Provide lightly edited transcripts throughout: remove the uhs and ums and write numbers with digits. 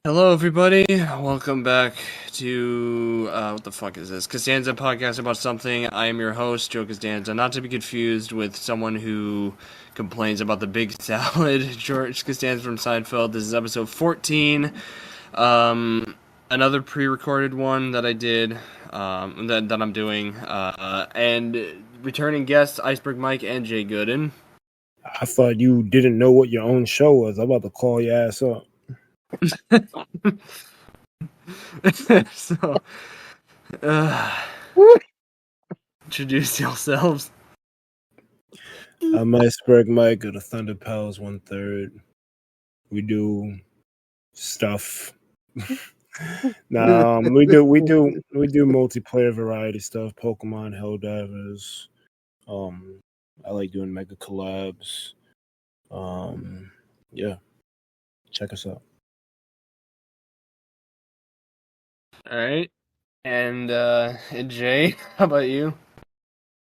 Hello, everybody. Welcome back to what the fuck is this? Costanza podcast about something. I am your host, Joe Costanza, not to be confused with someone who complains about the big salad, George Costanza from Seinfeld. This is episode 14. Another pre-recorded one that I did, that I'm doing, and returning guests, Iceberg Mike and Jay Gooden. I thought you didn't know what your own show was. I'm about to call your ass up. So, introduce yourselves. I'm Iceberg Mike of the Thunder Pals 1/3. We do stuff. we do multiplayer variety stuff. Pokemon, Helldivers. I like doing mega collabs. Yeah, check us out. All right, and Jay, how about you?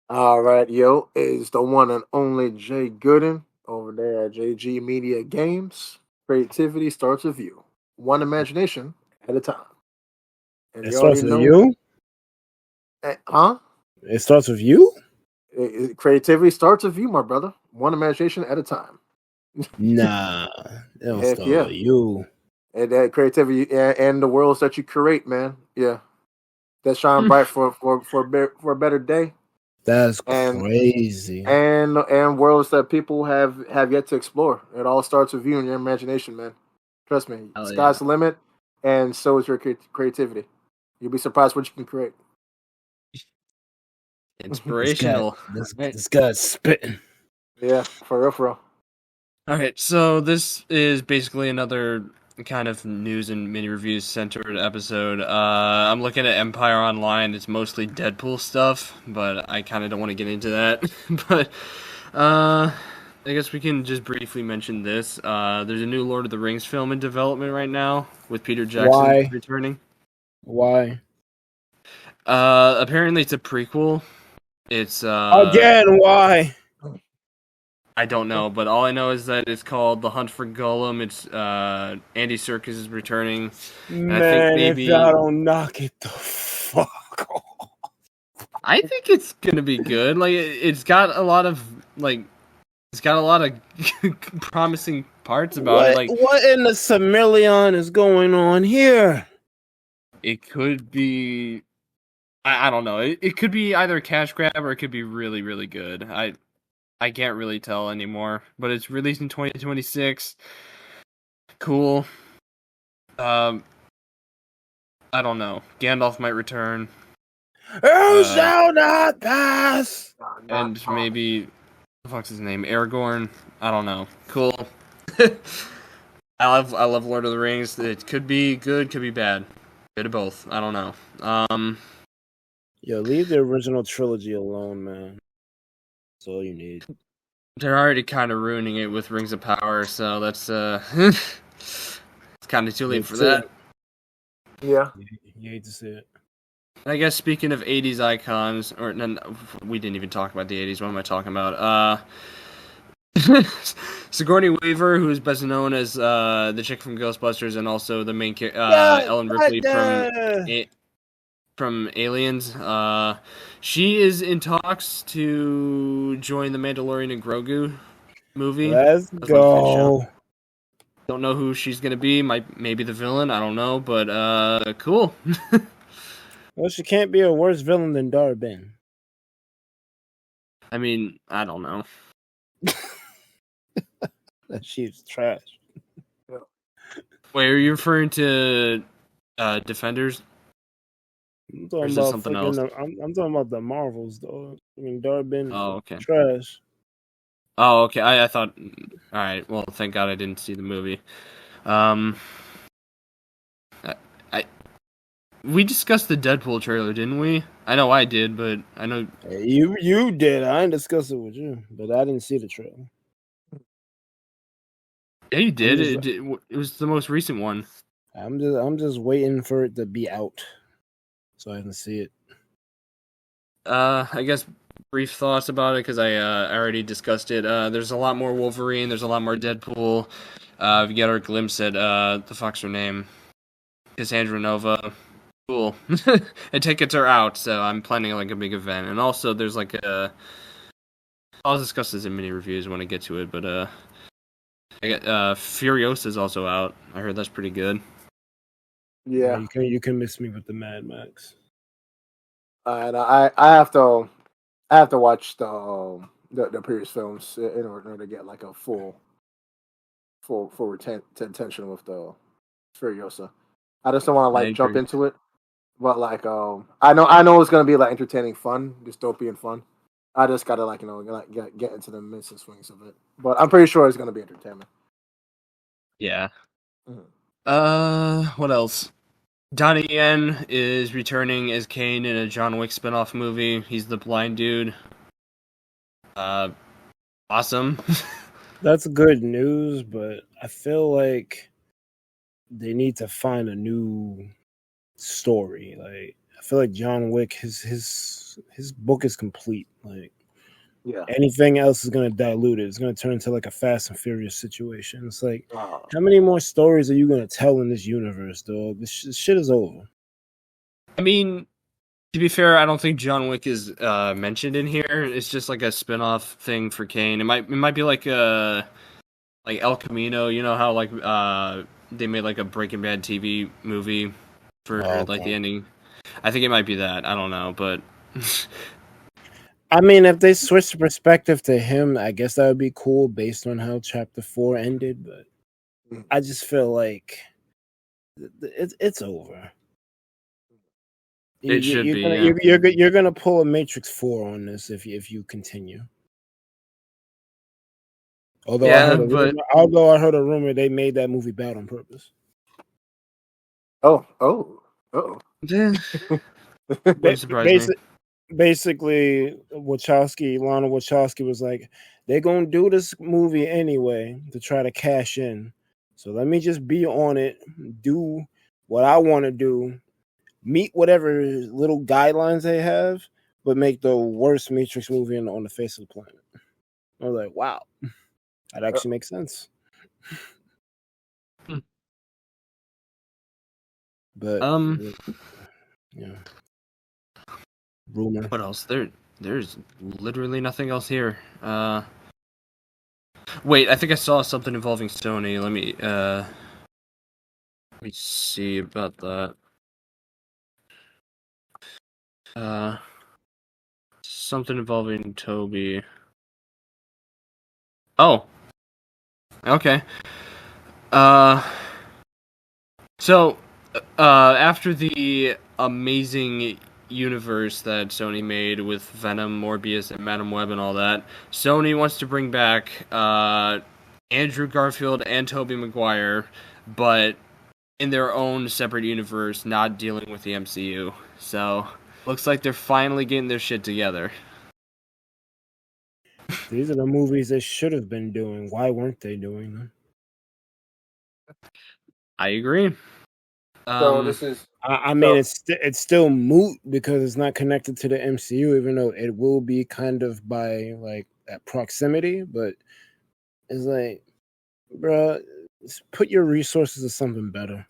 All right, yo, is the one and only Jay Gooden over there at JG Media Games. Creativity starts with you, one imagination at a time. And It starts with you? Huh? It starts with you? Creativity starts with you, my brother. One imagination at a time. Nah, it don't Heck start yeah. with you. And that creativity and the worlds that you create, man. Yeah, that shine bright for a better day. That's crazy. And worlds that people have yet to explore. It all starts with you and your imagination, man. Trust me. Sky's the limit, and so is your creativity. You'll be surprised what you can create. Inspirational. This guy's spitting. Yeah, for real. All right, so this is basically another kind of news and mini reviews centered episode. I'm looking at Empire Online. It's mostly Deadpool stuff, but I kind of don't want to get into that. But I guess we can just briefly mention this. There's a new Lord of the Rings film in development right now with Peter Jackson returning. Why? Apparently it's a prequel. It's again, why? I don't know, but all I know is that it's called The Hunt for Gollum. It's Andy Serkis is returning. Man, I think maybe if I don't knock it the fuck off. I think it's gonna be good. Like it's got a lot of promising parts about it. Like what in the Silmarillion is going on here? It could be. I don't know. It could be either a cash grab or it could be really, really good. I can't really tell anymore, but it's released in 2026. Cool. I don't know. Gandalf might return. Who shall not pass? And maybe, what the fuck's his name? Aragorn. I don't know. Cool. I love Lord of the Rings. It could be good, could be bad. Bit of both. I don't know. Yo, leave the original trilogy alone, man. That's all you need. They're already kind of ruining it with Rings of Power, so that's it's kind of too late for that. Yeah, you hate to see it. I guess speaking of 80s icons, or no, we didn't even talk about the 80s. What am I talking about? Sigourney Weaver, who is best known as the chick from Ghostbusters and also the main Ellen Ripley from Aliens. She is in talks to join the Mandalorian and Grogu movie. Let's go. Don't know who she's gonna be. Maybe the villain. I don't know, but cool. Well, she can't be a worse villain than Darbin. I mean, I don't know. She's trash. Wait, are you referring to Defenders? I'm talking about something else. I'm talking about the Marvels, though. I mean, Darbin. Oh, okay. Trash. Oh, okay. I thought. All right. Well, thank God I didn't see the movie. We discussed the Deadpool trailer, didn't we? I know I did, but I know you did. I didn't discuss it with you, but I didn't see the trailer. Yeah, you did. It was the most recent one. I'm just waiting for it to be out, so I can see it. I guess brief thoughts about it because I already discussed it. There's a lot more Wolverine. There's a lot more Deadpool. We get our glimpse at the fuck's her name? Cassandra Nova. Cool. And tickets are out, so I'm planning like a big event. And also, there's like a. I'll discuss this in mini reviews when I get to it, but I got Furiosa is also out. I heard that's pretty good. Yeah, you can miss me with the Mad Max. and I have to watch the previous films in order to get like a full retention with the Furiosa. I just don't want to I like jump agree. into it, but like I know it's gonna be like entertaining, fun, dystopian fun. I just gotta like like get into the midst and swings of it, but I'm pretty sure it's gonna be entertainment. Yeah. Mhm. What else? Donnie Yen is returning as Kane in a John Wick spinoff movie. He's the blind dude. Awesome. That's good news, but I feel like they need to find a new story. Like I feel like John Wick, his book is complete. Like Yeah. anything else is gonna dilute it. It's gonna turn into like a Fast and Furious situation. It's like, Uh, how many more stories are you gonna tell in this universe, dog? This shit is over. I mean, to be fair, I don't think John Wick is mentioned in here. It's just like a spin-off thing for Kane. It might be like El Camino. You know how like they made like a Breaking Bad TV movie for Oh, like the okay. ending. I think it might be that. I don't know, but I mean, if they switch the perspective to him, I guess that would be cool based on how Chapter 4 ended. But mm. I just feel like it's over. it should You're be. gonna Yeah. you're gonna pull a Matrix 4 on this if you continue. Although Yeah, but I heard a rumor they made that movie bad on purpose. oh. eh, Ba- wouldn't surprise me. basi- Basically, Lana Wachowski was like, they're gonna do this movie anyway to try to cash in. So let me just be on it, do what I want to do, meet whatever little guidelines they have, but make the worst Matrix movie on the face of the planet. I was like, wow, that Uh, actually makes sense. Hmm. But Um, yeah, rumor. what else? There's literally nothing else here. Wait, I think I saw something involving Sony. Let me see about that. Uh, something involving Toby. Oh, okay. Uh, so, after the amazing universe that Sony made with Venom, Morbius, and Madam Web and all that, Sony wants to bring back Andrew Garfield and Tobey Maguire, but in their own separate universe, not dealing with the MCU. So, looks like they're finally getting their shit together. These are the movies they should have been doing. Why weren't they doing them? I agree. so this is I mean, so it's still moot because it's not connected to the MCU, even though it will be kind of by like that proximity. But it's like, bro, put your resources to something better.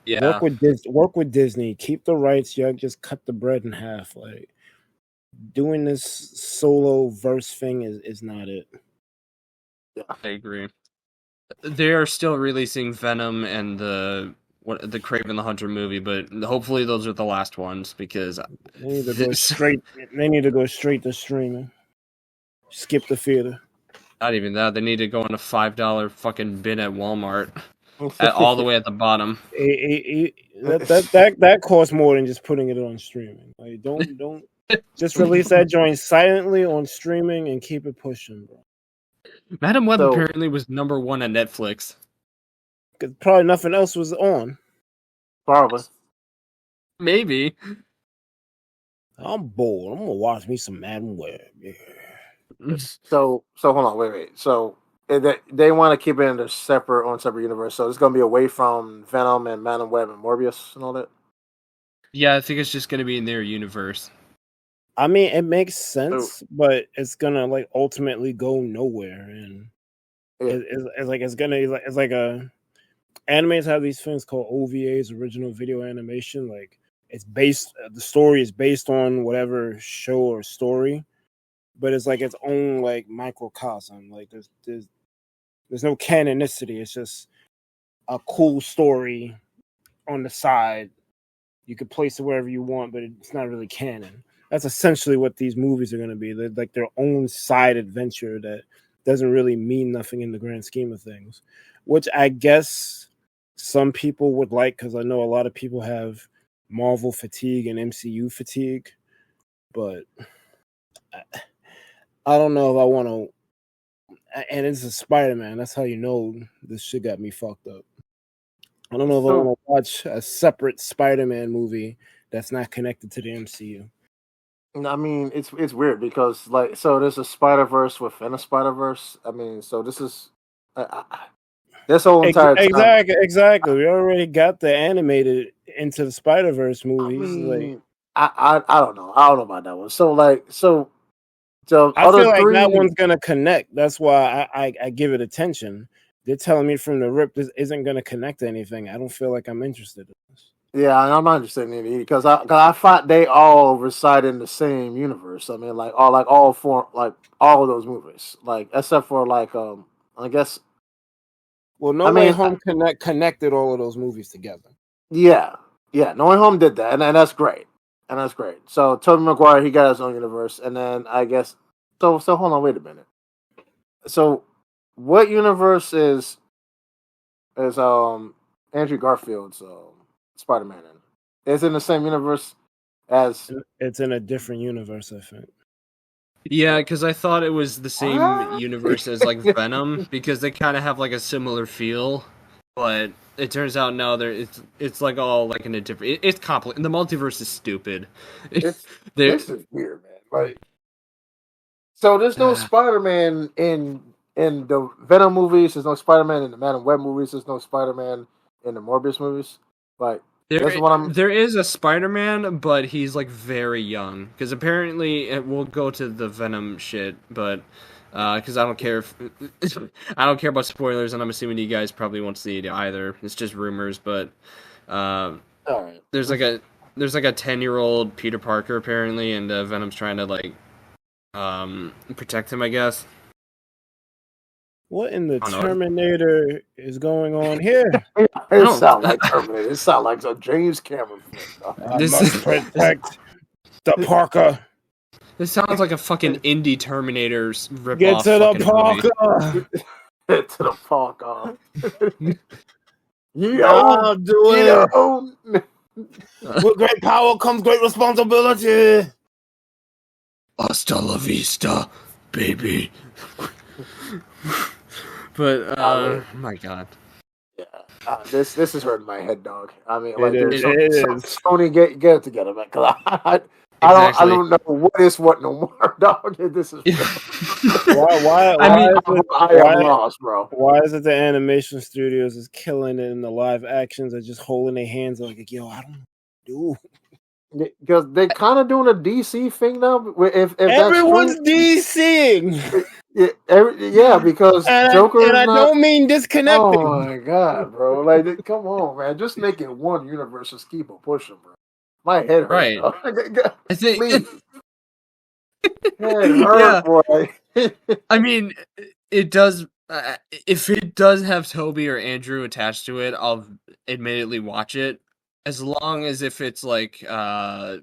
Yeah, Work with Disney. Keep the rights. You just cut the bread in half. Like doing this solo verse thing is not it. I agree. They are still releasing Venom and the Craven the Hunter movie, but hopefully those are the last ones because They need to go this, straight. They need to go straight to streaming. Skip the theater. not even that, they need to go on a $5 fucking bin at Walmart at all the way at the bottom. That costs more than just putting it on streaming. Like don't just release that joint silently on streaming and keep it pushing, bro. Madam Web so apparently was #1 on Netflix. Because probably nothing else was on. probably. Maybe. I'm bored. I'm gonna watch me some Madden Web. Yeah. So hold on, wait. So they want to keep it in the separate universe. So it's gonna be away from Venom and Madam Web and Morbius and all that. Yeah, I think it's just gonna be in their universe. I mean, it makes So sense, but it's gonna like ultimately go nowhere, and yeah, it's like it's gonna it's like a animes have these things called OVAs, original video animation. Like the story is based on whatever show or story, but it's like its own like microcosm. Like there's no canonicity. It's just a cool story on the side. You could place it wherever you want, but it's not really canon. That's essentially what these movies are going to be. They're like their own side adventure that doesn't really mean nothing in the grand scheme of things, which I guess some people would like, because I know a lot of people have Marvel fatigue and MCU fatigue, but I don't know if I want to. And it's a Spider-Man. That's how you know this shit got me fucked up. I don't know if I want to watch a separate Spider-Man movie that's not connected to the MCU. I mean, it's weird because like so there's a Spider-Verse within a Spider-Verse. I mean, so this is this whole entire time. Exactly. We already got the animated Into the Spider-Verse movies. I like mean, I don't know. I don't know about that one. So the I other feel like three, that one's gonna connect. That's why I give it attention. They're telling me from the rip this isn't gonna connect to anything. I don't feel like I'm interested in this. yeah, I'm not interested in it because I thought they all reside in the same universe. I mean, like all four, like all of those movies, like except for like I guess. Well, No I Way mean, Home connected all of those movies together. yeah, No Way Home did that, and that's great, So Tobey Maguire, he got his own universe, and then I guess so hold on, wait a minute. So, what universe is Andrew Garfield's Spider-Man in? Is it in the same universe as? It's in a different universe, I think. Yeah, because I thought it was the same universe as like Venom because they kind of have like a similar feel, but it turns out no, it's like all like in a different. It's complicated. The multiverse is stupid. This is weird, man. Like, so there's no Spider-Man in the Venom movies. There's no Spider-Man in the Madam Web movies. There's no Spider-Man in the Morbius movies. Like, there is a Spider-Man, but he's like very young. Because apparently, we'll go to the Venom shit, but because I don't care if I don't care about spoilers, and I'm assuming you guys probably won't see it either. It's just rumors, but all right. there's like a 10-year-old Peter Parker apparently, and Venom's trying to like protect him, I guess. What in the Terminator is going on here? It sounds like Terminator. It sounds like a James Cameron film. I must protect the Parker. This sounds like a fucking indie Terminator's ripoff. Get to the Parker. Get to the Parker. I'll do it. With great power comes great responsibility. Hasta la vista, baby. But oh my god, yeah, this is hurting my head, dog. I mean, like, it is. Sony, get it together, man. Cause I don't know what is what no more, dog. This is why am lost, bro. Why is it the animation studios is killing it and the live actions are just holding their hands like, yo, I don't do. Because they're kind of doing a DC thing now. If everyone's DCing. Yeah, because Joker. And I don't mean disconnected. Oh my god, bro! Like, come on, man. Just make it one universe. Just keep it pushing, bro. My head hurts. Right. I think. Head hurt, boy. I mean, it does. If it does have Toby or Andrew attached to it, I'll admittedly watch it. As long as if it's like Sam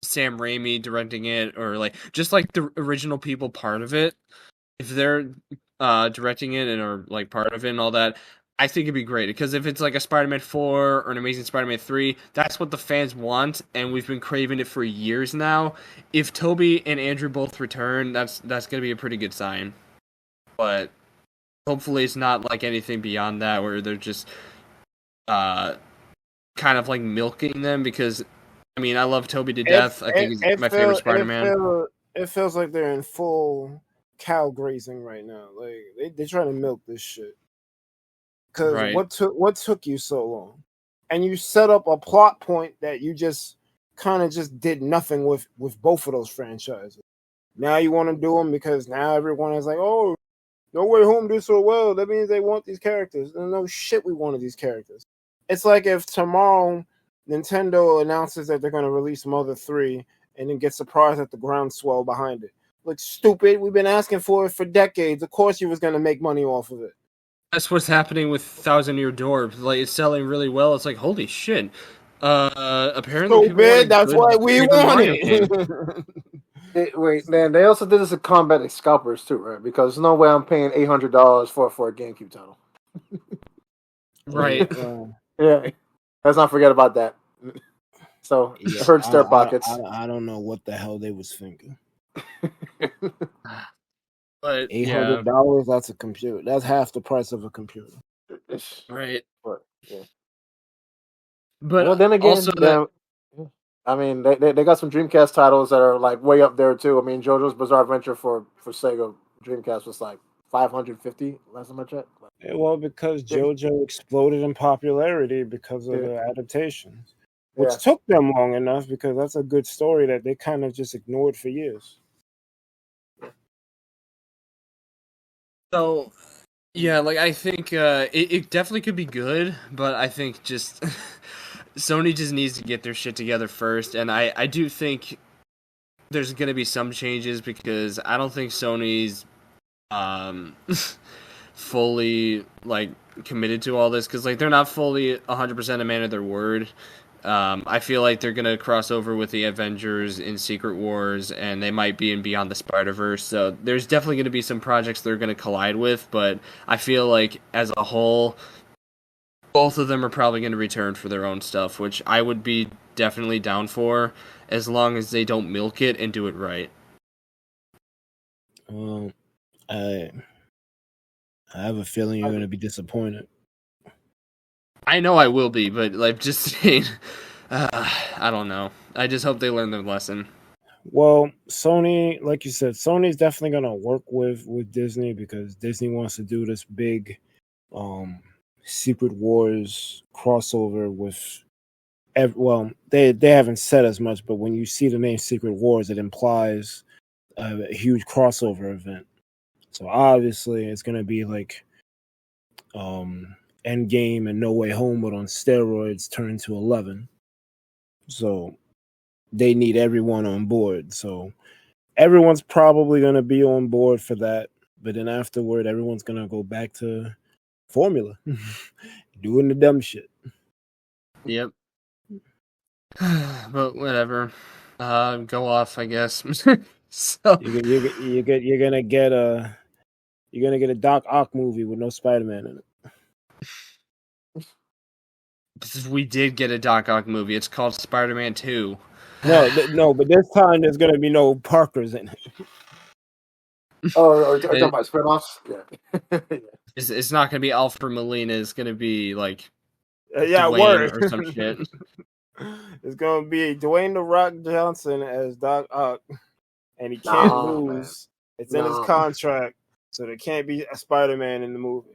Raimi directing it, or like just like the original people part of it, if they're directing it and are like part of it and all that, I think it'd be great. Because if it's like a Spider-Man 4 or an Amazing Spider-Man 3, that's what the fans want, and we've been craving it for years now. If Toby and Andrew both return, that's gonna be a pretty good sign. But hopefully it's not like anything beyond that where they're just kind of like milking them, because I mean I love Toby to death. I think he's my favorite Spider-Man. It feels like they're in full cow grazing right now. Like they're trying to milk this shit. Because what took you so long? And you set up a plot point that you just kind of just did nothing with both of those franchises. Now you want to do them because now everyone is like, oh, No Way Home did so well. That means they want these characters. And no shit, we wanted these characters. It's like if tomorrow Nintendo announces that they're going to release Mother 3 and then get surprised at the groundswell behind it. Like, stupid. We've been asking for it for decades. Of course you was going to make money off of it. That's what's happening with Thousand Year Door. Like, it's selling really well. It's like, holy shit. Apparently So people want bad, a that's good why we Paper want Mario game. it. Wait, man, they also did this with combat scalpers too, right? Because there's no way I'm paying $800 for a GameCube title. Right. Yeah, let's not forget about that. So it hurts their pockets. I don't know what the hell they was thinking. But $800, that's a computer. That's half the price of a computer. Right. But, yeah. But well, then again, also I mean, they got some Dreamcast titles that are like way up there too. I mean, JoJo's Bizarre Adventure for Sega Dreamcast was like 550 last time I checked. Yeah, well, because JoJo exploded in popularity because of the adaptations, which took them long enough because that's a good story that they kind of just ignored for years. So, yeah, like I think it definitely could be good, but I think just Sony just needs to get their shit together first, and I do think there's going to be some changes because I don't think Sony's fully like committed to all this because like they're not fully 100% a man of their word. I feel like they're gonna cross over with the Avengers in Secret Wars, and they might be in Beyond the Spider-Verse. So there's definitely gonna be some projects they're gonna collide with, but I feel like as a whole, both of them are probably gonna return for their own stuff, which I would be definitely down for, as long as they don't milk it and do it right. I have a feeling you're gonna be disappointed. I know I will be, but like just saying, I don't know. I just hope they learn their lesson. Well, Sony, like you said, Sony's definitely gonna work with Disney because Disney wants to do this big Secret Wars crossover with. Well, they haven't said as much, but when you see the name Secret Wars, it implies a huge crossover event. So obviously, it's gonna be like Endgame and No Way Home, but on steroids, turned to 11. So they need everyone on board. So everyone's probably going to be on board for that. But then afterward, everyone's going to go back to formula, doing the dumb shit. Yep. But whatever. Go off, I guess. So you're gonna get a Doc Ock movie with no Spider-Man in it. We did get a Doc Ock movie. It's called Spider-Man 2. No, but this time there's gonna be no Parkers in it. Oh, are you talking about spinoffs? Yeah. It's not gonna be Alfred Molina. It's gonna be like Dwayne or some shit. It's gonna be Dwayne the Rock Johnson as Doc Ock, and he can't lose. Man. It's in his contract, so there can't be a Spider-Man in the movie.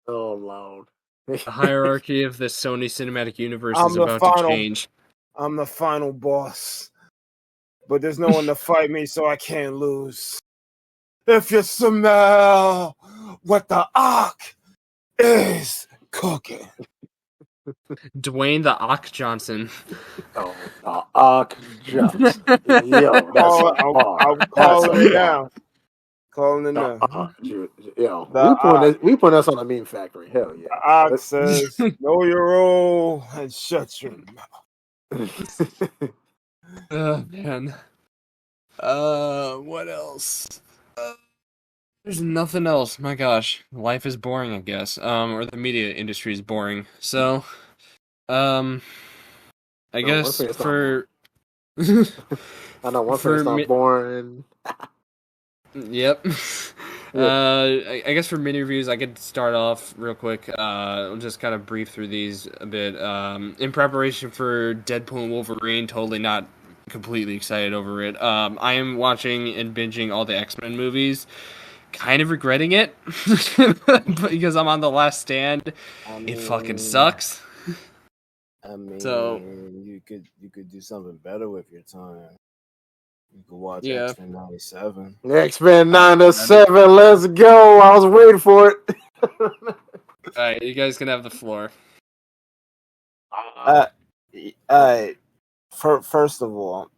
Oh Lord. The hierarchy of the Sony Cinematic Universe is about to change. I'm the final boss, but there's no one to fight me, so I can't lose. If you smell what the Ock is cooking. Dwayne the Ock Johnson. Oh, the Ock Johnson. Yo, I'm calling it now. Calling it now. Yo, we put us on a meme factory. Hell yeah. The Ock says, know your role and shut your mouth. Oh, man. What else? There's nothing else. My gosh. Life is boring, I guess. Or the media industry is boring. So, I guess for... I know one thing it's not boring. Yep. I guess for mini reviews, I could start off real quick. I'll just kind of brief through these a bit. In preparation for Deadpool and Wolverine, totally not completely excited over it. I am watching and binging all the X-Men movies, kind of regretting it because I'm on The Last Stand. It fucking sucks. I mean, so you could do something better with your time. You can watch Yeah. X-Men 97. X-Men All right, 97. Let's go. I was waiting for it. all right, you guys can have the floor. Uh, first of all,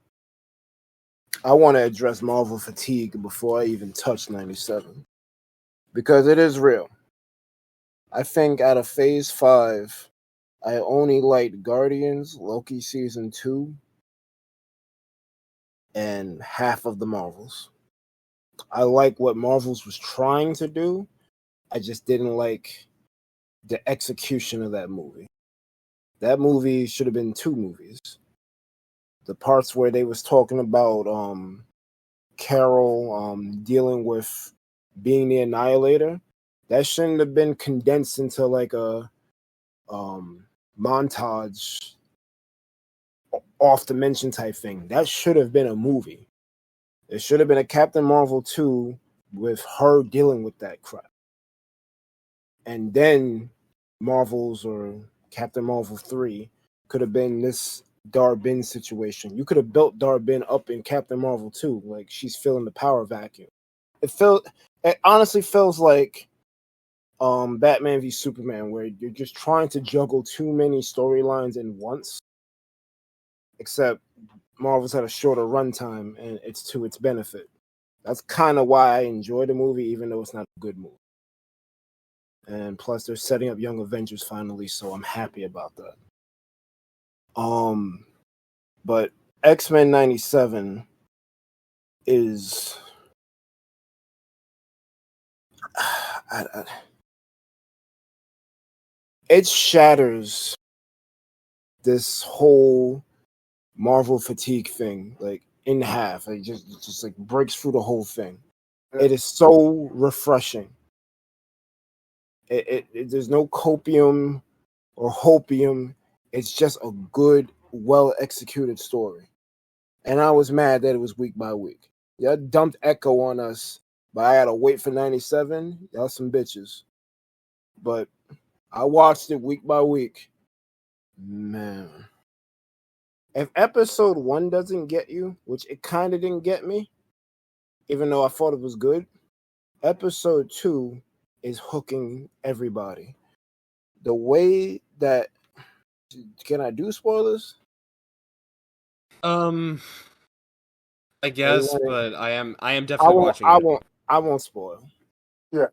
I want to address Marvel fatigue before I even touch 97. Because it is real. I think out of Phase 5, I only liked Guardians, Loki Season 2, and half of the Marvels. I like what Marvels was trying to do. I just didn't like the execution of that movie. That movie should have been 2 movies. The parts where they was talking about Carol dealing with being the Annihilator, that shouldn't have been condensed into like a montage off dimension type thing. That should have been a movie. It should have been a Captain Marvel 2 with her dealing with that crap. And then Marvels or Captain Marvel 3 could have been this Darbin situation. You could have built Darbin up in Captain Marvel 2, like she's filling the power vacuum. It honestly feels like Batman v Superman, where you're just trying to juggle too many storylines in once. Except Marvel's had a shorter runtime, and it's to its benefit. That's kind of why I enjoy the movie, even though it's not a good movie. And plus, they're setting up Young Avengers finally, so I'm happy about that. But X-Men 97 is it shatters this whole Marvel fatigue thing, like in half. It just like breaks through the whole thing. Yeah. It is so refreshing. There's no copium or hopium. It's just a good, well executed story. And I was mad that it was week by week. Y'all dumped Echo on us, but I gotta wait for 97. Y'all some bitches. But I watched it week by week. Man. If episode 1 doesn't get you, which it kind of didn't get me, even though I thought it was good, episode 2 is hooking everybody. The way that, can I do spoilers? I guess, but I am I definitely won't. watching it. I won't spoil. Yeah.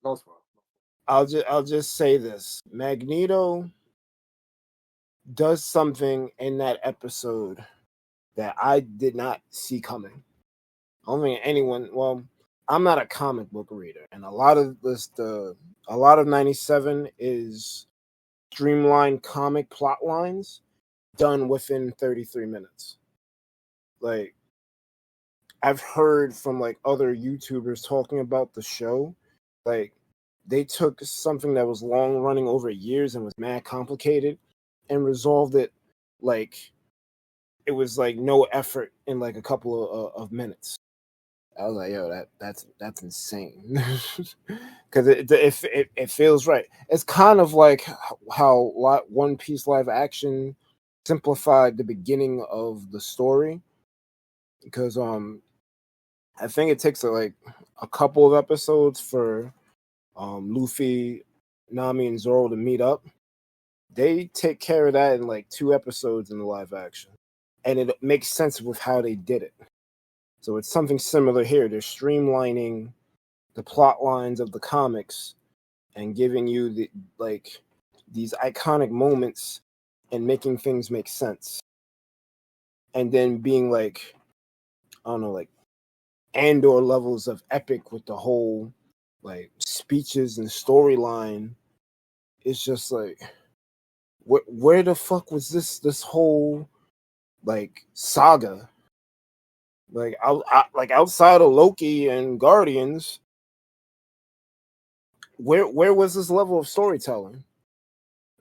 No spoil. I'll just say this: Magneto does something in that episode that I did not see coming. I don't think anyone. Well, I'm not a comic book reader, and a lot of a lot of 97 is streamlined comic plot lines done within 33 minutes. Like, I've heard from like other YouTubers talking about the show, like they took something that was long running over years and was mad complicated and resolved it like it was like no effort in like a couple of minutes. I was like, yo, that's insane, because it feels right. It's kind of like how One Piece live action simplified the beginning of the story, because I think it takes like a couple of episodes for Luffy, Nami, and Zoro to meet up. They take care of that in like 2 episodes in the live action, and it makes sense with how they did it. So it's something similar here. They're streamlining the plot lines of the comics and giving you these iconic moments and making things make sense. And then being like, I don't know, like Andor levels of epic with the whole like speeches and storyline. It's just like, where the fuck was this whole like saga? Like like outside of Loki and Guardians, where was this level of storytelling?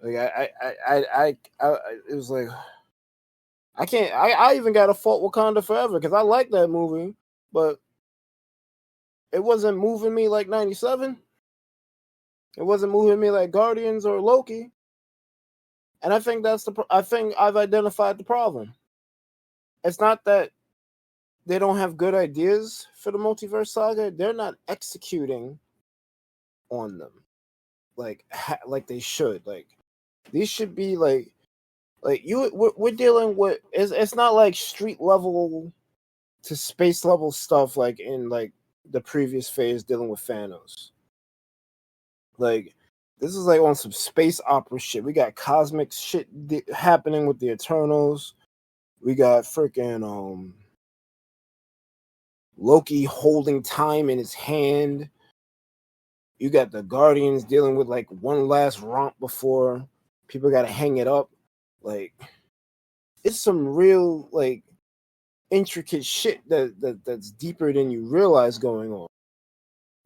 Like it was like, I can't. I even got to fault Wakanda Forever because I like that movie, but it wasn't moving me like 97. It wasn't moving me like Guardians or Loki. And I think I think I've identified the problem. It's not that they don't have good ideas for the multiverse saga, they're not executing on them like they should. Like these should be like we're dealing with it's not like street level to space level stuff like in like the previous phase dealing with Thanos. Like this is like on some space opera shit. We got cosmic shit happening with the Eternals. We got freaking Loki holding time in his hand. You got the Guardians dealing with like one last romp before people got to hang it up. Like it's some real like intricate shit that's deeper than you realize going on.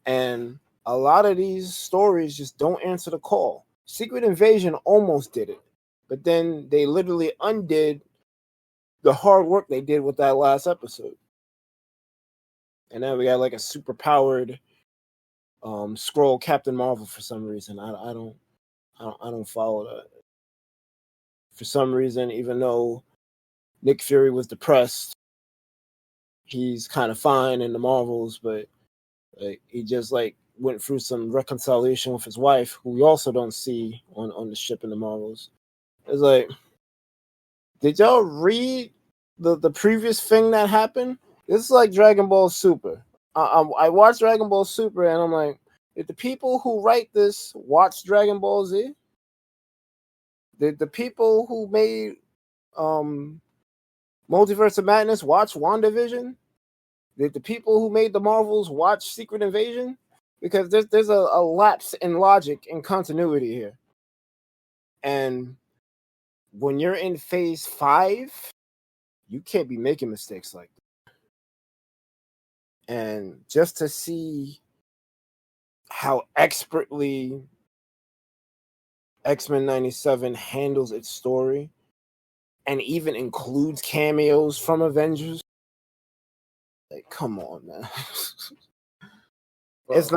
And a lot of these stories just don't answer the call. Secret Invasion almost did it, but then they literally undid the hard work they did with that last episode. And now we got like a super powered scroll Captain Marvel for some reason. I don't follow that. For some reason, even though Nick Fury was depressed, he's kind of fine in the Marvels, but like, he just like went through some reconciliation with his wife, who we also don't see on the ship in the Marvels. It's like, did y'all read the previous thing that happened? This is like Dragon Ball Super. I watched Dragon Ball Super, and I'm like, did the people who write this watch Dragon Ball Z? Did the people who made Multiverse of Madness watch WandaVision? Did the people who made the Marvels watch Secret Invasion? Because there's a lapse in logic and continuity here. And when you're in phase 5, you can't be making mistakes like that. And just to see how expertly X-Men 97 handles its story and even includes cameos from Avengers. Like, come on, man. It's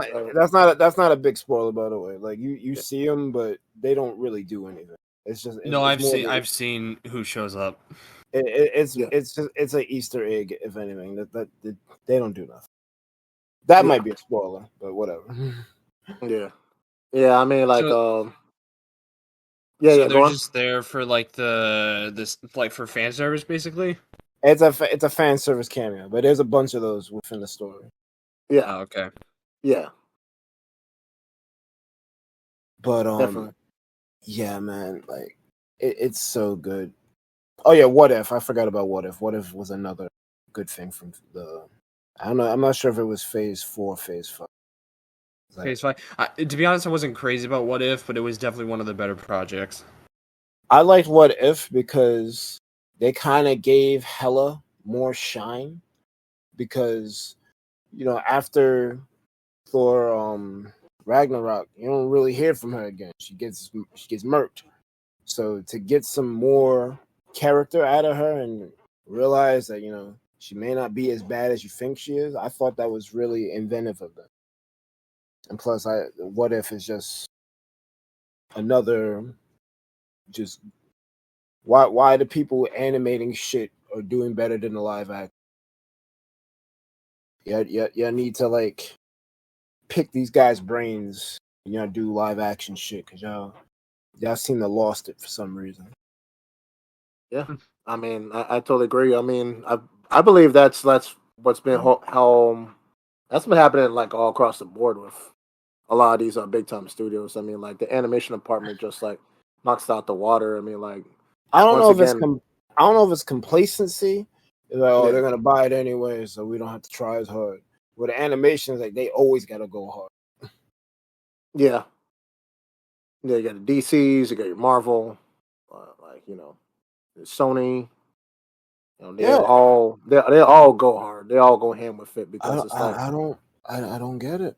not that's not a big spoiler, by the way. Like you see them, but they don't really do anything. It's just No, it's I've seen who shows up. It's an Easter egg, if anything. That they don't do nothing. That might be a spoiler, but whatever. Yeah. I mean, like, So Go they're on. just there for like this like for fan service, basically. It's a fan service cameo, but there's a bunch of those within the story. Yeah. Oh, okay. Yeah. But Definitely. yeah, man, like it's so good. Oh yeah, What If? I forgot about What If. What If was another good thing from the. I don't know. I'm not sure if it was phase 4, phase 5. Phase 5. To be honest, I wasn't crazy about What If, but it was definitely one of the better projects. I liked What If because they kind of gave Hela more shine. Because after Thor Ragnarok, you don't really hear from her again. She gets murked. So to get some more character out of her and realize that she may not be as bad as you think she is, I thought that was really inventive of them. And plus, What If is just another just why the people animating shit are doing better than the live act. Yeah, need to like pick these guys' brains, do live action shit because y'all seem to lost it for some reason. Yeah, I mean, I totally agree. I mean, I believe that's what's been how that's been happening like all across the board with a lot of these big time studios. I mean, like the animation department just like knocks out the water. I mean, like I don't once know if again, I don't know if it's complacency. It's like, yeah, they're gonna buy it anyway, so we don't have to try as hard. With the animations, like they always gotta go hard. yeah. You got the DCs, you got your Marvel, like Sony. Yeah, They all go hard. They all go hand with it because it's like I don't get it.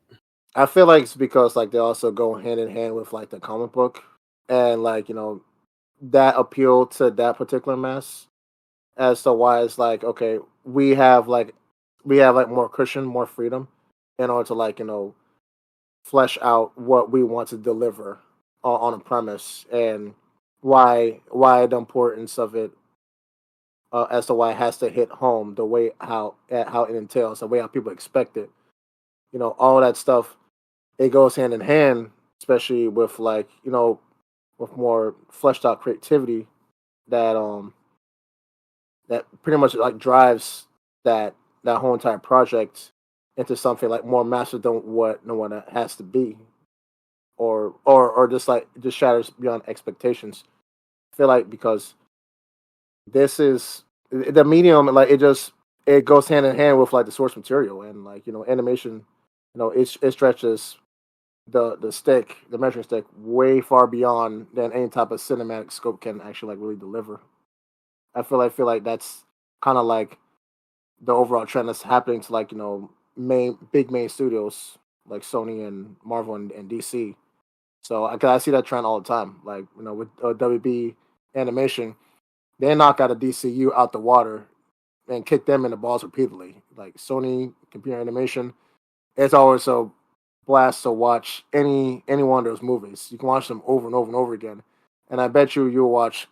I feel like it's because like they also go hand in hand with like the comic book and like that appeal to that particular mass as to why it's like okay we have like more cushion, more freedom in order to like flesh out what we want to deliver on a premise and why the importance of it as to why it has to hit home the way how it entails, the way how people expect it. All that stuff, it goes hand in hand, especially with like with more fleshed out creativity that that pretty much like drives that whole entire project into something like more massive than what no one has to be, or just like just shatters beyond expectations. I feel like because this is the medium, like it goes hand in hand with like the source material and like animation. It stretches the measuring stick way far beyond than any type of cinematic scope can actually like really deliver. I feel like that's kind of like the overall trend that's happening to like main studios like Sony and Marvel and DC. So I see that trend all the time. Like with WB animation, they knock out a DCU out the water and kick them in the balls repeatedly. Like Sony computer animation, it's always a blast to watch any one of those movies. You can watch them over and over and over again, and I bet you'll watch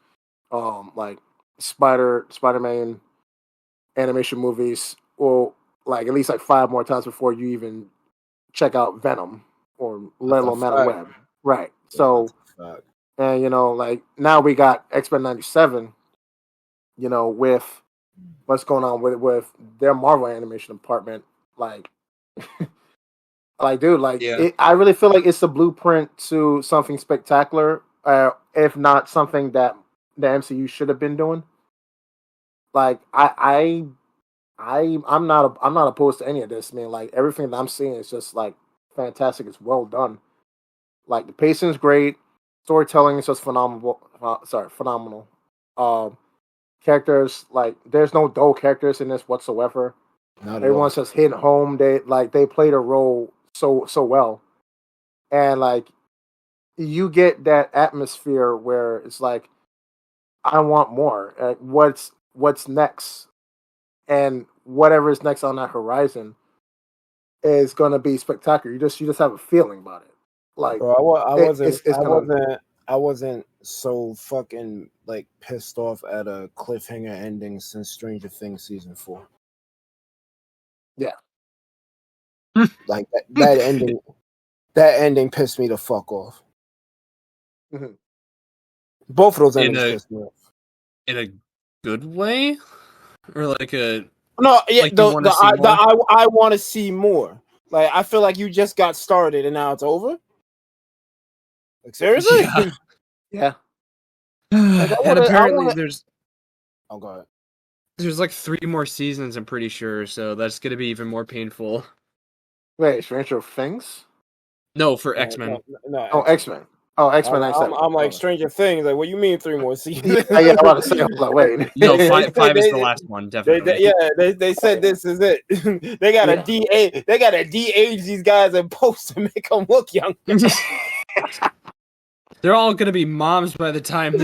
like Spider-Man animation movies, or like at least like 5 more times before you even check out Venom or let alone Madam Web. Right. So and like now we got X-Men 97, with what's going on with their Marvel animation department, like like dude, like Yeah. I really feel like it's the blueprint to something spectacular, if not something that the MCU should have been doing. Like I'm not opposed to any of this, man. Like everything that I'm seeing is just like fantastic. It's well done. Like the pacing is great, storytelling is just phenomenal. Phenomenal. Um, Characters, like there's no dull characters in this whatsoever. Not at all. Everyone's just hitting home. They played a role so well, and like you get that atmosphere where it's like I want more. What's next, and whatever is next on that horizon is gonna be spectacular. You just have a feeling about it. Like Bro, it's gonna. I wasn't so fucking like pissed off at a cliffhanger ending since Stranger Things season 4. Yeah. Like that ending pissed me the fuck off. Mm-hmm. Both of those In endings a pissed me off. in a good way, or like a No, yeah, like you want to see more. I want to see more. Like I feel like you just got started and now it's over. Like seriously? Yeah. Yeah. Like And apparently there's oh god. there's like 3 more seasons, I'm pretty sure, so that's gonna be even more painful. Wait, Stranger Things? No, for X-Men. No, Oh, X-Men. Oh, X-Men 97. I'm like Stranger Things. Like, what you mean 3 more seasons? Yeah, I want to say, like, wait. No, five is the last one, definitely. They said this is it. They got a de-age these guys and post to make them look young. They're all gonna be moms by the time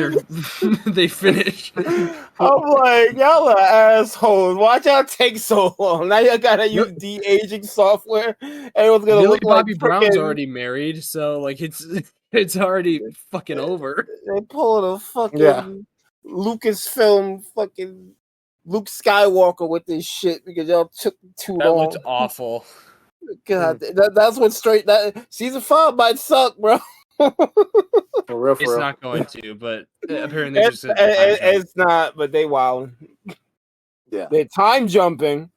they finish. I'm like, y'all are assholes. Why'd y'all take so long? Now y'all gotta use de-aging software. Everyone's gonna Millie look Bobby like Brown's frickin'... already married, so like it's already fucking over. They pulling a fucking Lucasfilm fucking Luke Skywalker with this shit because y'all took too That long. looked awful. God, that's what that season 5 might suck, bro. For real. It's not going to, but apparently it's not. But they wilding. Yeah, They're time jumping.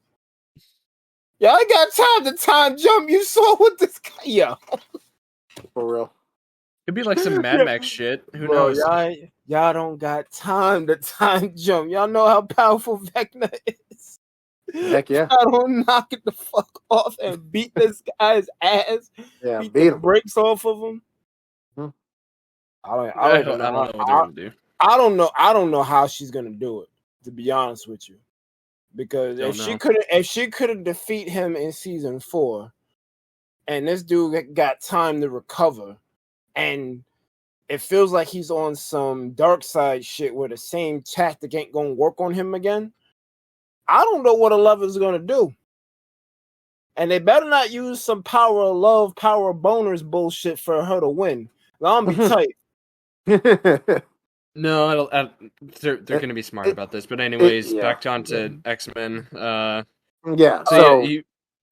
Y'all ain't got time to time jump. You saw what this guy, yo. for real. It'd be like some Mad Max shit. Who Bro, knows? y'all don't got time to time jump. Y'all know how powerful Vecna is. Heck yeah. I don't knock it the fuck off and beat this guy's ass. Yeah, beat beat the him. brakes off of him. I don't know what they're gonna do. I don't know how she's gonna do it, to be honest with you. Because if she could defeat him in season 4, and this dude got time to recover, and it feels like he's on some dark side shit where the same tactic ain't gonna work on him again, I don't know what 11's gonna do. And they better not use some power of love, power of boners bullshit for her to win. I'm gonna be tight. No, they're It, going to be smart it, about this. But anyways, yeah. back on to X-Men. Yeah. So yeah, So would you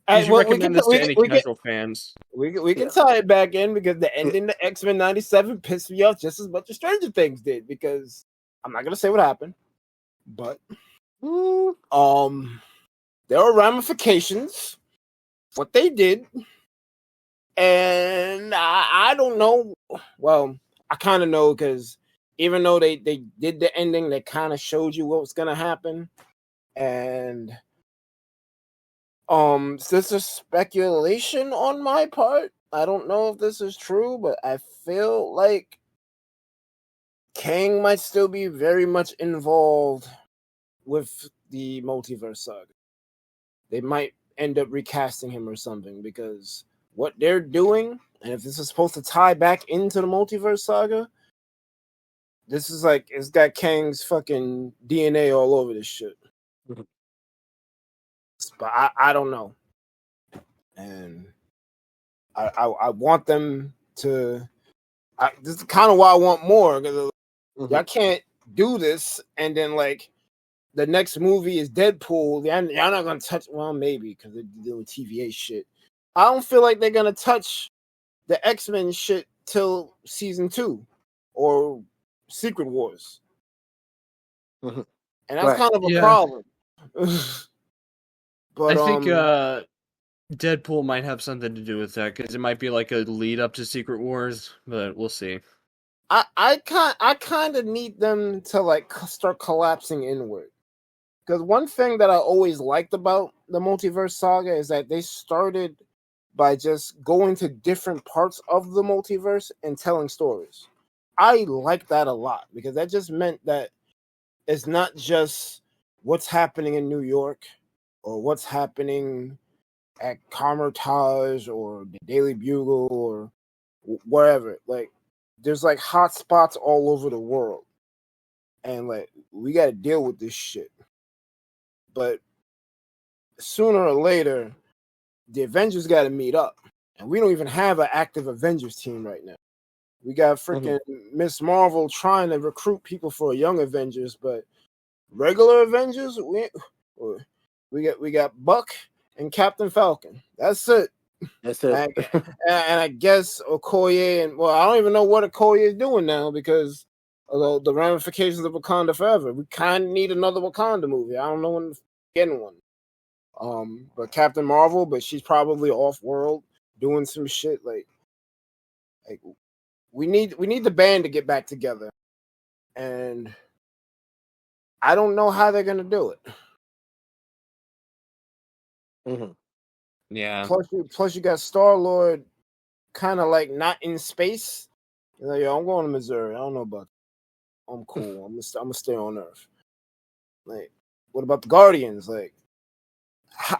Well, we can recommend this to any we can casual fans? we can yeah. tie it back in because the Yeah. ending to X-Men '97 pissed me off just as much as Stranger Things did. Because I'm not gonna say what happened, but Mm, there are ramifications what they did, and I don't know. Well, I kind of know because even though they did the ending, they kind of showed you what was gonna happen, and this is speculation on my part. I don't know if this is true, but I feel like Kang might still be very much involved with the multiverse saga. They might end up recasting him or something because what they're doing, and if this is supposed to tie back into the multiverse saga, this is like it's got Kang's fucking DNA all over this shit. mhm, But I don't know, and I want them to. This is kind of why I want more because mhm, y'all can't do this and then like the next movie is Deadpool. Y'all not gonna touch. Well, maybe because they're doing TVA shit. I don't feel like they're gonna touch the X-Men shit till season 2 or Secret Wars, mhm. and that's Right. kind of a Yeah, problem. I But think Deadpool might have something to do with that because it might be like a lead up to Secret Wars, but we'll see. I kind of need them to like start collapsing inward. Because one thing that I always liked about the multiverse saga is that they started by just going to different parts of the multiverse and telling stories. I like that a lot because that just meant that it's not just what's happening in New York or what's happening at Carmitage or the Daily Bugle or wherever. Like, there's like hot spots all over the world, and like we got to deal with this shit. But sooner or later, the Avengers got to meet up, and we don't even have an active Avengers team right now. We got Mhm. freaking Miss Marvel trying to recruit people for Young Avengers, but regular Avengers, we got Buck and Captain Falcon. That's it. That's it. And I guess Okoye and I don't even know what Okoye is doing now because of the ramifications of Wakanda Forever. We kind of need another Wakanda movie. I don't know when getting one. But Captain Marvel, but she's probably off world doing some shit like we need the band to get back together, and I don't know how they're gonna do it. Mhm. Yeah. Plus you got Star Lord kind of like not in space. You know, yo, I'm going to Missouri. I don't know about. I'm cool. I'm gonna stay on Earth. Like, what about the Guardians? Like,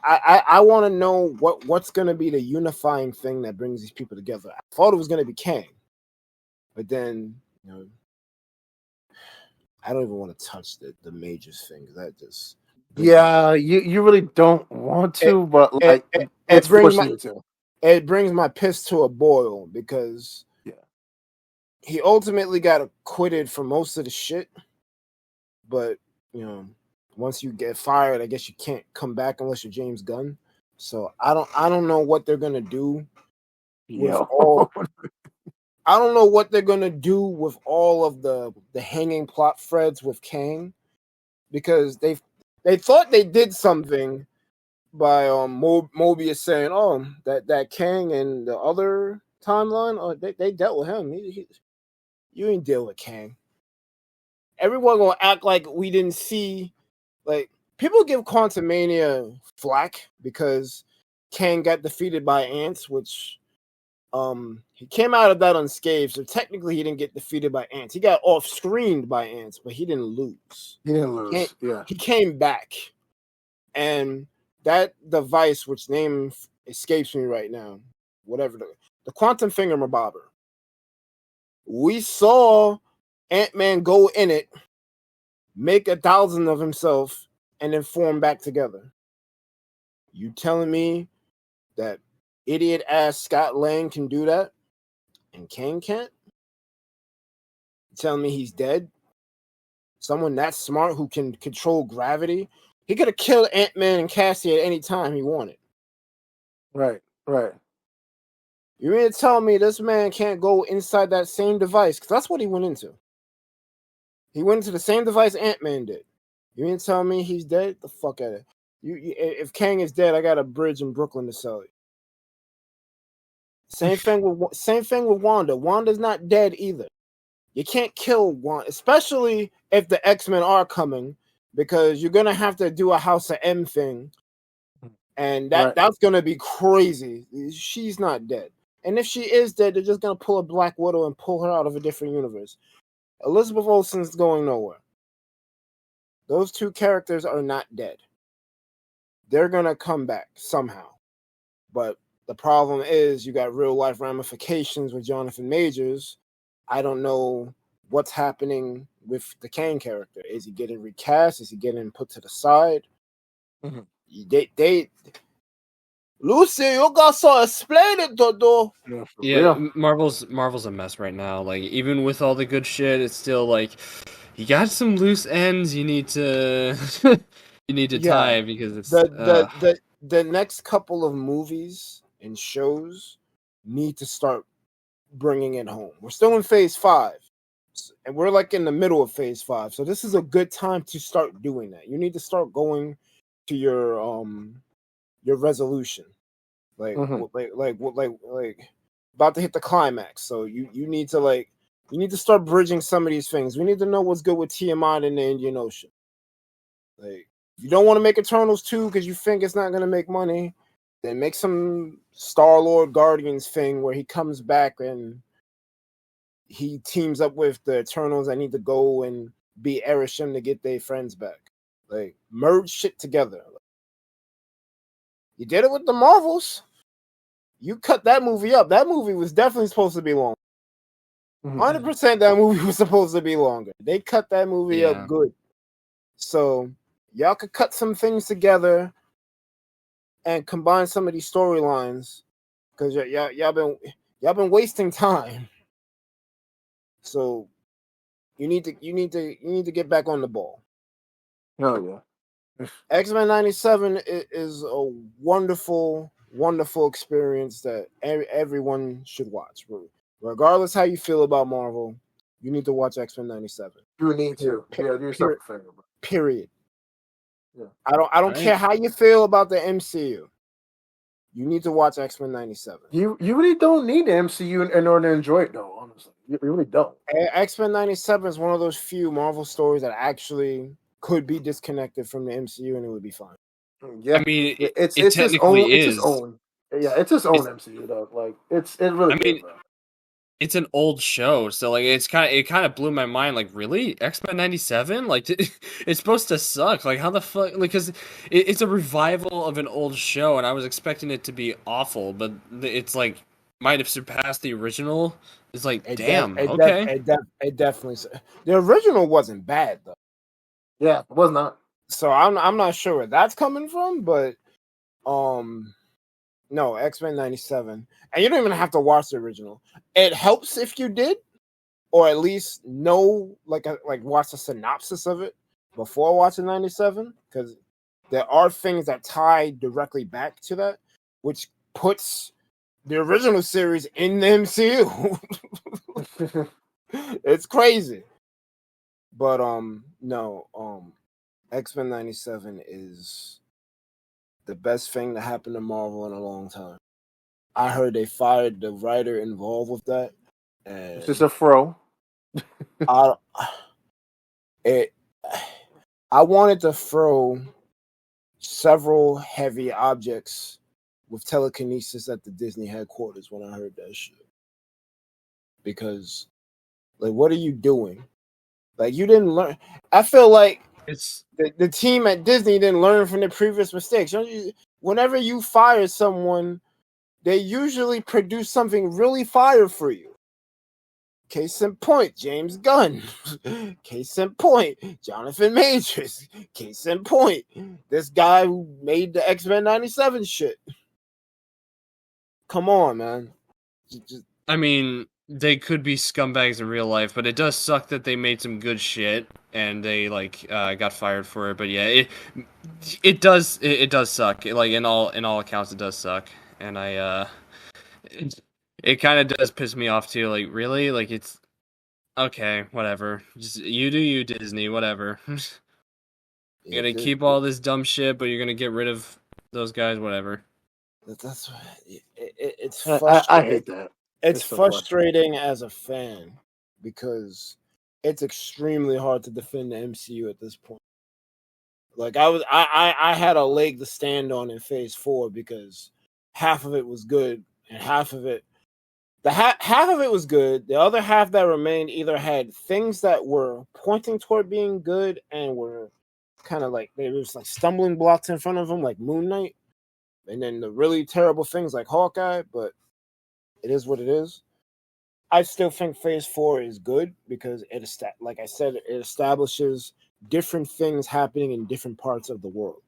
I want to know what's gonna be the unifying thing that brings these people together. I thought it was gonna be Kang, but then I don't even want to touch the majors thing. That just brings my Yeah, you really don't want it to, but it, like it, it's it brings my forcing you to. it brings my piss to a boil because Yeah. he ultimately got acquitted for most of the shit. But once you get fired, I guess you can't come back unless you're James Gunn. So I don't know what they're gonna do with Yeah. all. I don't know what they're gonna do with all of the hanging plot threads with Kang because they thought they did something by Mobius saying, "Oh, that Kang and the other timeline, they dealt with him. You ain't deal with Kang." Everyone gonna act like we didn't see. Like people give Quantumania flack because Kang got defeated by ants, which he came out of that unscathed. So technically, he didn't get defeated by ants. He got off screened by ants, but he didn't lose. He didn't He, lose. Yeah. he came back, and that device, which name escapes me right now, whatever the quantum finger bobber. We saw Ant-Man go in it, make 1,000 of himself, and then form back together. You telling me that idiot ass Scott Lang can do that and Kane can't? You telling me he's dead? someone that smart who can control gravity, he could have killed Ant-Man and Cassie at any time he wanted. Right. You mean to tell me this man can't go inside that same device? Because that's what he went into. He went into the same device Ant-Man did. You mean to tell me he's dead? The fuck out of it. If Kang is dead, I got a bridge in Brooklyn to sell you. Same thing with Wanda. Wanda's not dead either. You can't kill Wanda, especially if the X-Men are coming, because you're gonna have to do a House of M thing, and that's gonna be crazy. She's not dead, and if she is dead, they're just gonna pull a Black Widow and pull her out of a different universe. Elizabeth Olsen's going nowhere. Those two characters are not dead. They're gonna come back somehow, but the problem is you got real life ramifications with Jonathan Majors. I don't know what's happening with the Kang character. Is he getting recast? Is he getting put to the side? Mm-hmm. They Lucy, you got to explain it, Dodo. Yeah, Marvel's a mess right now. Like, even with all the good shit, it's still like you got some loose ends you need to tie, because it's the next couple of movies and shows need to start bringing it home. We're still in phase 5, and we're like in the middle of phase 5, so this is a good time to start doing that. You need to start going to your resolution, like about to hit the climax. So you need to start bridging some of these things. We need to know what's good with Tiamat in the Indian Ocean. Like, if you don't want to make Eternals 2 because you think it's not going to make money, then make some Star-Lord Guardians thing where he comes back and he teams up with the Eternals. I need to go and beat Erisham to get their friends back. Like, merge shit together. You did it with the Marvels. You cut that movie up. That movie was definitely supposed to be long. 100% that movie was supposed to be longer. They cut that movie up good. So y'all could cut some things together and combine some of these storylines, because y'all been wasting time. So you need to get back on the ball. Oh yeah. X-Men 97 is a wonderful experience that everyone should watch. Regardless how you feel about Marvel, you need to watch X-Men 97. You need to. Do yourself a favor, bro. Period. Yeah. I don't care how you feel about the MCU. You need to watch X-Men 97. You really don't need the MCU in order to enjoy it, though, honestly. You really don't. X-Men 97 is one of those few Marvel stories that actually could be disconnected from the MCU and it would be fine. Yeah. I mean, it's technically its own. Yeah, it's its own MCU, though. Like, it really is, bro. It's an old show, so like it kind of blew my mind. Like, really, X-Men 97? Like, it's supposed to suck. Like, how the fuck? Like, because it's a revival of an old show, and I was expecting it to be awful, but it's like might have surpassed the original. It's like, damn, okay. It definitely. The original wasn't bad though. Yeah, it was not. So I'm not sure where that's coming from, but no, X-Men 97. And you don't even have to watch the original. It helps if you did, or at least know, like watch a synopsis of it before watching 97, because there are things that tie directly back to that, which puts the original series in the MCU. It's crazy. But no, X-Men 97 is the best thing that happened to Marvel in a long time. I heard they fired the writer involved with that. And it's just a fro. I wanted to throw several heavy objects with telekinesis at the Disney headquarters when I heard that shit. Because, like, what are you doing? Like, you didn't learn. I feel like It's the team at Disney didn't learn from their previous mistakes. Whenever you fire someone, they usually produce something really fire for you. Case in point, James Gunn. Case in point, Jonathan Majors. Case in point, this guy who made the X-Men 97 shit. Come on, man. I mean, they could be scumbags in real life, but it does suck that they made some good shit and they like got fired for it. But yeah, it does suck. Like in all accounts, it does suck, and it kind of does piss me off too. Like really, like it's okay, whatever. Just you do you, Disney, whatever. You're gonna keep all this dumb shit, but you're gonna get rid of those guys, whatever. That's it's I frustrating. hate that. It's so frustrating. frustrating as a fan because it's extremely hard to defend the MCU at this point. Like I had a leg to stand on in Phase 4 because half of it was good and half of it half of it was good. The other half that remained either had things that were pointing toward being good and were kind of like there was like stumbling blocks in front of them, like Moon Knight, and then the really terrible things like Hawkeye. But it is what it is. I still think Phase 4 is good because like I said, it establishes different things happening in different parts of the world.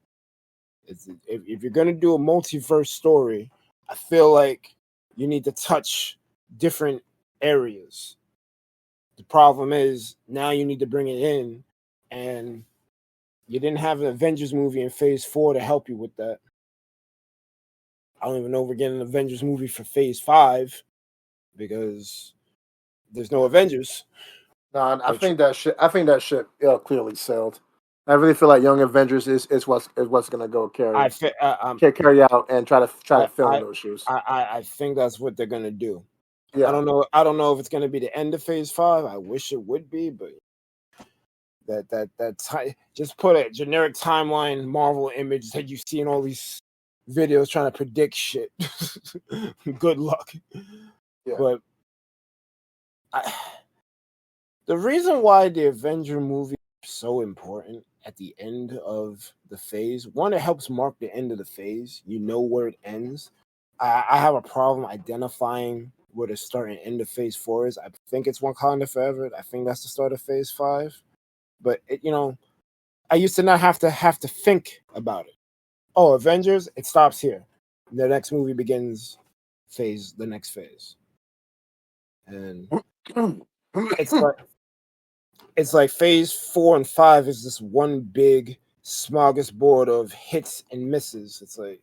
If you're going to do a multiverse story, I feel like you need to touch different areas. The problem is now you need to bring it in, and you didn't have an Avengers movie in Phase 4 to help you with that. I don't even know if we're getting an Avengers movie for Phase 5 because there's no Avengers. No, I think that shit. I think that shit clearly sailed. I really feel like Young Avengers is what's gonna go carry carry out and try to fill in those shoes. I think that's what they're gonna do. Yeah. I don't know if it's gonna be the end of Phase 5. I wish it would be, but just put a generic timeline Marvel image that you see in all these videos trying to predict shit. Good luck. Yeah. But the reason why the Avenger movie is so important at the end of the phase, one, it helps mark the end of the phase. You know where it ends. I have a problem identifying where the start and end of Phase 4 is. I think it's Wakanda Forever. I think that's the start of Phase 5. But I used to not have to think about it. Oh, Avengers, it stops here. The next movie begins the next phase. And it's like Phase 4 and 5 is this one big smorgasbord of hits and misses. It's like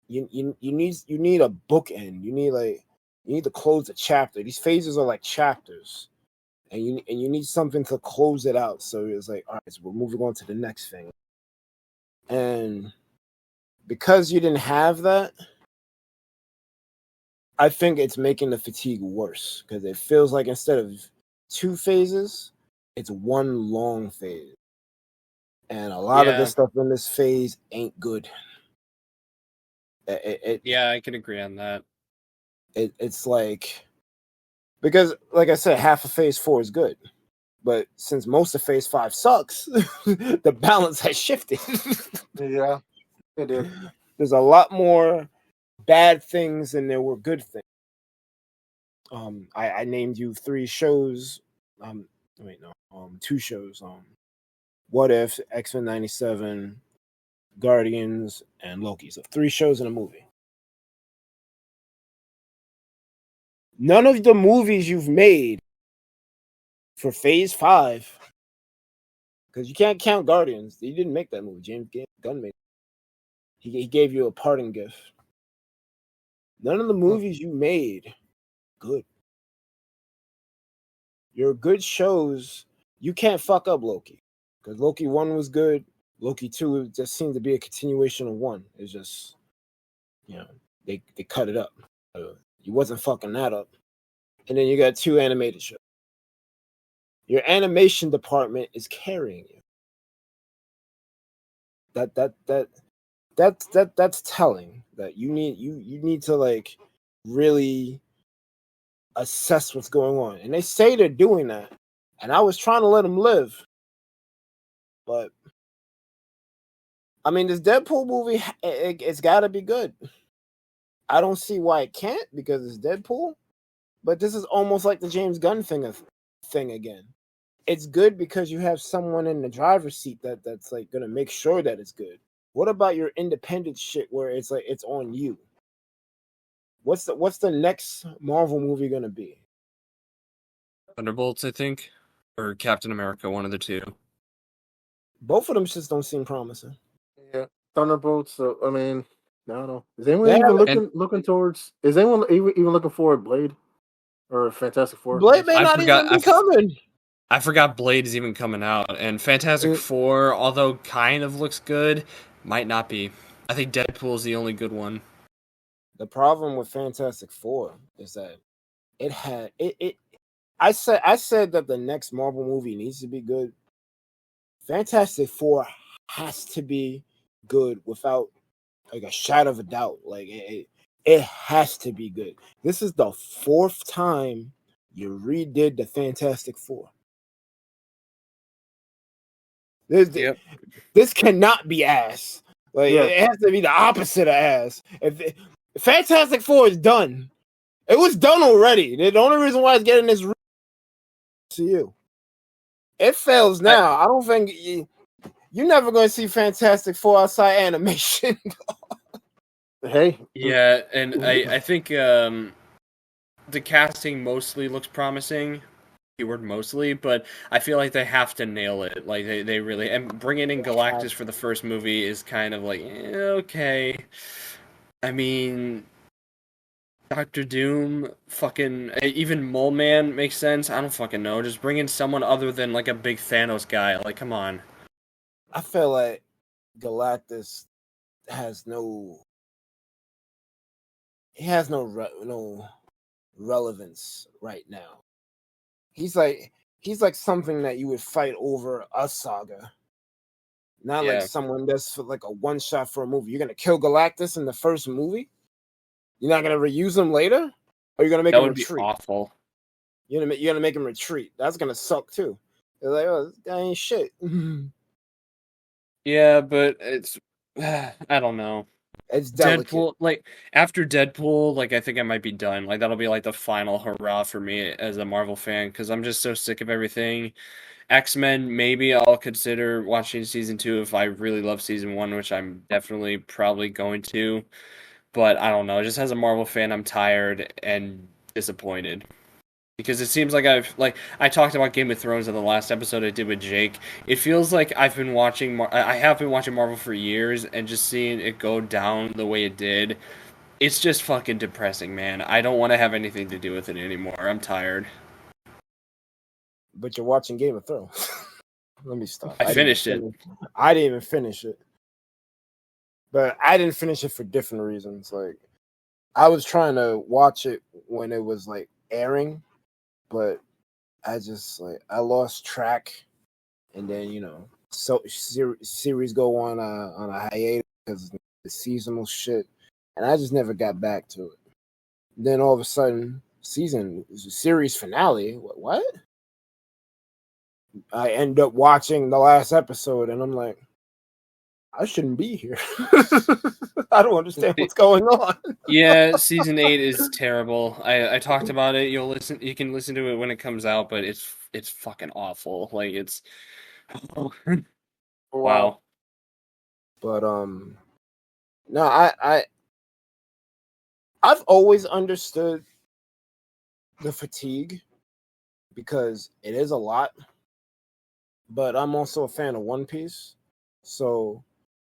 you need a bookend. You need to close the chapter. These phases are like chapters. And you need something to close it out. So it's like, all right, so we're moving on to the next thing. And because you didn't have that, I think it's making the fatigue worse because it feels like instead of 2 phases, it's one long phase. And a lot of the stuff in this phase ain't good. Yeah, I can agree on that. It's like, because like I said, half of Phase 4 is good. But since most of Phase 5 sucks, the balance has shifted. Yeah, it did. There's a lot more bad things than there were good things. I named you 3 shows. 2 shows. What If, X-Men 97, Guardians, and Loki. So 3 shows in a movie. None of the movies you've made for Phase 5, because you can't count Guardians. He didn't make that movie. James Gunn made it. He gave you a parting gift. None of the movies you made good. Your good shows, you can't fuck up Loki. Because Loki 1 was good. Loki 2 just seemed to be a continuation of 1. It's just, they cut it up. You wasn't fucking that up. And then you got 2 animated shows. Your animation department is carrying you. That's telling that you need to like really assess what's going on. And they say they're doing that. And I was trying to let them live. But I mean, this Deadpool movie, it's got to be good. I don't see why it can't because it's Deadpool. But this is almost like the James Gunn thing again. It's good because you have someone in the driver's seat that's like gonna make sure that it's good. What about your independent shit where it's like it's on you? What's the next Marvel movie gonna be? Thunderbolts, I think. or Captain America, one of the two. Both of them just don't seem promising. Yeah, Thunderbolts. So I mean, I don't know. Is anyone They even have And looking towards? Is anyone even looking forward Blade or Fantastic Four? Blade may I not forgot. even be coming. I forgot Blade is even coming out, and Fantastic Uh, Four, although kind of looks good, might not be. I think Deadpool is the only good one. The problem with Fantastic Four is that it had it. I said that the next Marvel movie needs to be good. Fantastic Four has to be good without like a shadow of a doubt. Like it has to be good. This is the fourth time you redid the Fantastic Four. This, Yep. this cannot be ass. Like yeah. it has to be the opposite of ass. Fantastic Four is done. It was done already. The only reason why it's getting this to you. It fails now. I don't think you're never going to see Fantastic Four outside animation. Hey. Yeah, and I think the casting mostly looks promising. Keyword mostly, but I feel like they have to nail it. Like they really, and bringing in Galactus for the first movie is kind of like okay. I mean, Doctor Doom, fucking even Mole Man makes sense. I don't fucking know. Just bring in someone other than like a big Thanos guy. Like, come on. I feel like Galactus has no no relevance right now. He's like something that you would fight over a saga, not like Yeah, someone that's for like a one shot for a movie. You're gonna kill Galactus in the first movie. You're not gonna reuse him later, or you're gonna make that him would be retreat. awful. You're gonna make him retreat. That's gonna suck too. They're like, oh, this guy ain't shit. Yeah, but it's I don't know. It's delicate. Deadpool, like after Deadpool, like I think I might be done. Like that'll be like the final hurrah for me as a Marvel fan because I'm just so sick of everything. X-Men, maybe I'll consider watching season 2 if I really love season 1, which I'm definitely probably going to. But I don't know. Just as a Marvel fan, I'm tired and disappointed. Because it seems like I talked about Game of Thrones in the last episode I did with Jake. It feels like I have been watching Marvel for years, and just seeing it go down the way it did, it's just fucking depressing, man. I don't want to have anything to do with it anymore. I'm tired. But you're watching Game of Thrones. Let me stop. I finished it. I didn't even finish it. But I didn't finish it for different reasons. Like I was trying to watch it when it was like airing, but I just like I lost track, and then so series go on a hiatus because the seasonal shit, and I just never got back to it. Then all of a sudden, series finale. What? I end up watching the last episode, and I'm like, I shouldn't be here. I don't understand what's going on. Yeah, season 8 is terrible. I talked about it. You can listen to it when it comes out, but it's fucking awful. Like it's Wow. wow. But no, I've always understood the fatigue because it is a lot. But I'm also a fan of One Piece, so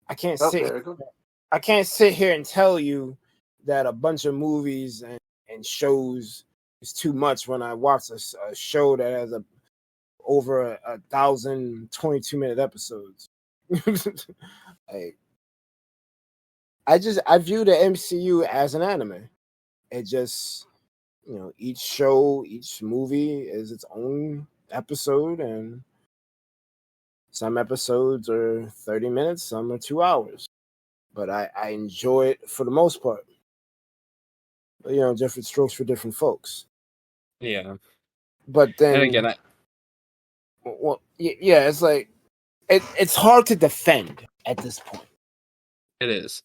I can't Oh, sit there you go. I can't sit here and tell you that a bunch of movies and shows is too much when I watch a show that has over 1,022-minute episodes. Like, I view the MCU as an anime. It just each show, each movie is its own episode, and some episodes are 30 minutes, some are 2 hours. But I enjoy it for the most part. But, different strokes for different folks. Yeah. But And again, then, well, yeah, it's like it's hard to defend at this point. it is.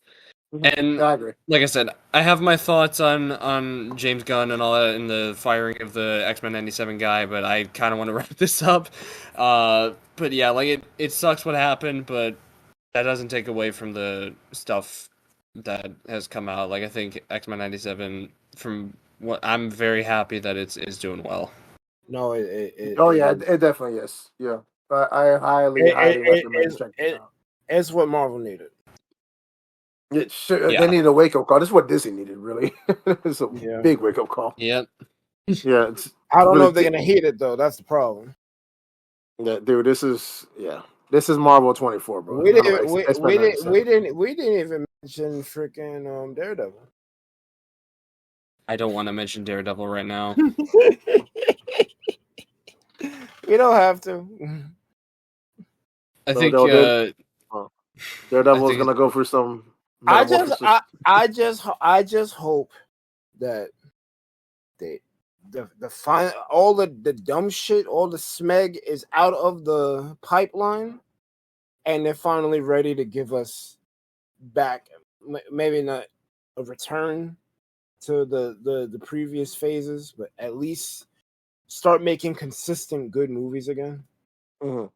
Mhm. And I agree. like I said, I have my thoughts on James Gunn and all that and the firing of the X-Men 97 guy, but I kind of want to wrap this up. But yeah, like it sucks what happened, but that doesn't take away from the stuff that has come out. Like I think X-Men 97 from what I'm very happy that it's doing well. No, Oh yeah, it definitely is. Yeah, I highly recommend check this out. it's what Marvel needed. They Yeah. needed a wake up call. This is what Disney needed, really. It's a Yeah. big wake up call. Yep. Yeah, I don't know really. if they're gonna hit it though. That's the problem. Yeah, dude, this is Marvel 24, bro. We No, didn't X-Men 97. we didn't even mention freaking Daredevil. I don't want to mention Daredevil right now. We don't have to. I So think I Daredevil is think gonna go for some I metamorphosis. just hope that they the fine all the dumb shit, all the smeg is out of the pipeline, and they're finally ready to give us back. Maybe not a return to the previous phases, but at least start making consistent good movies again. Mhm.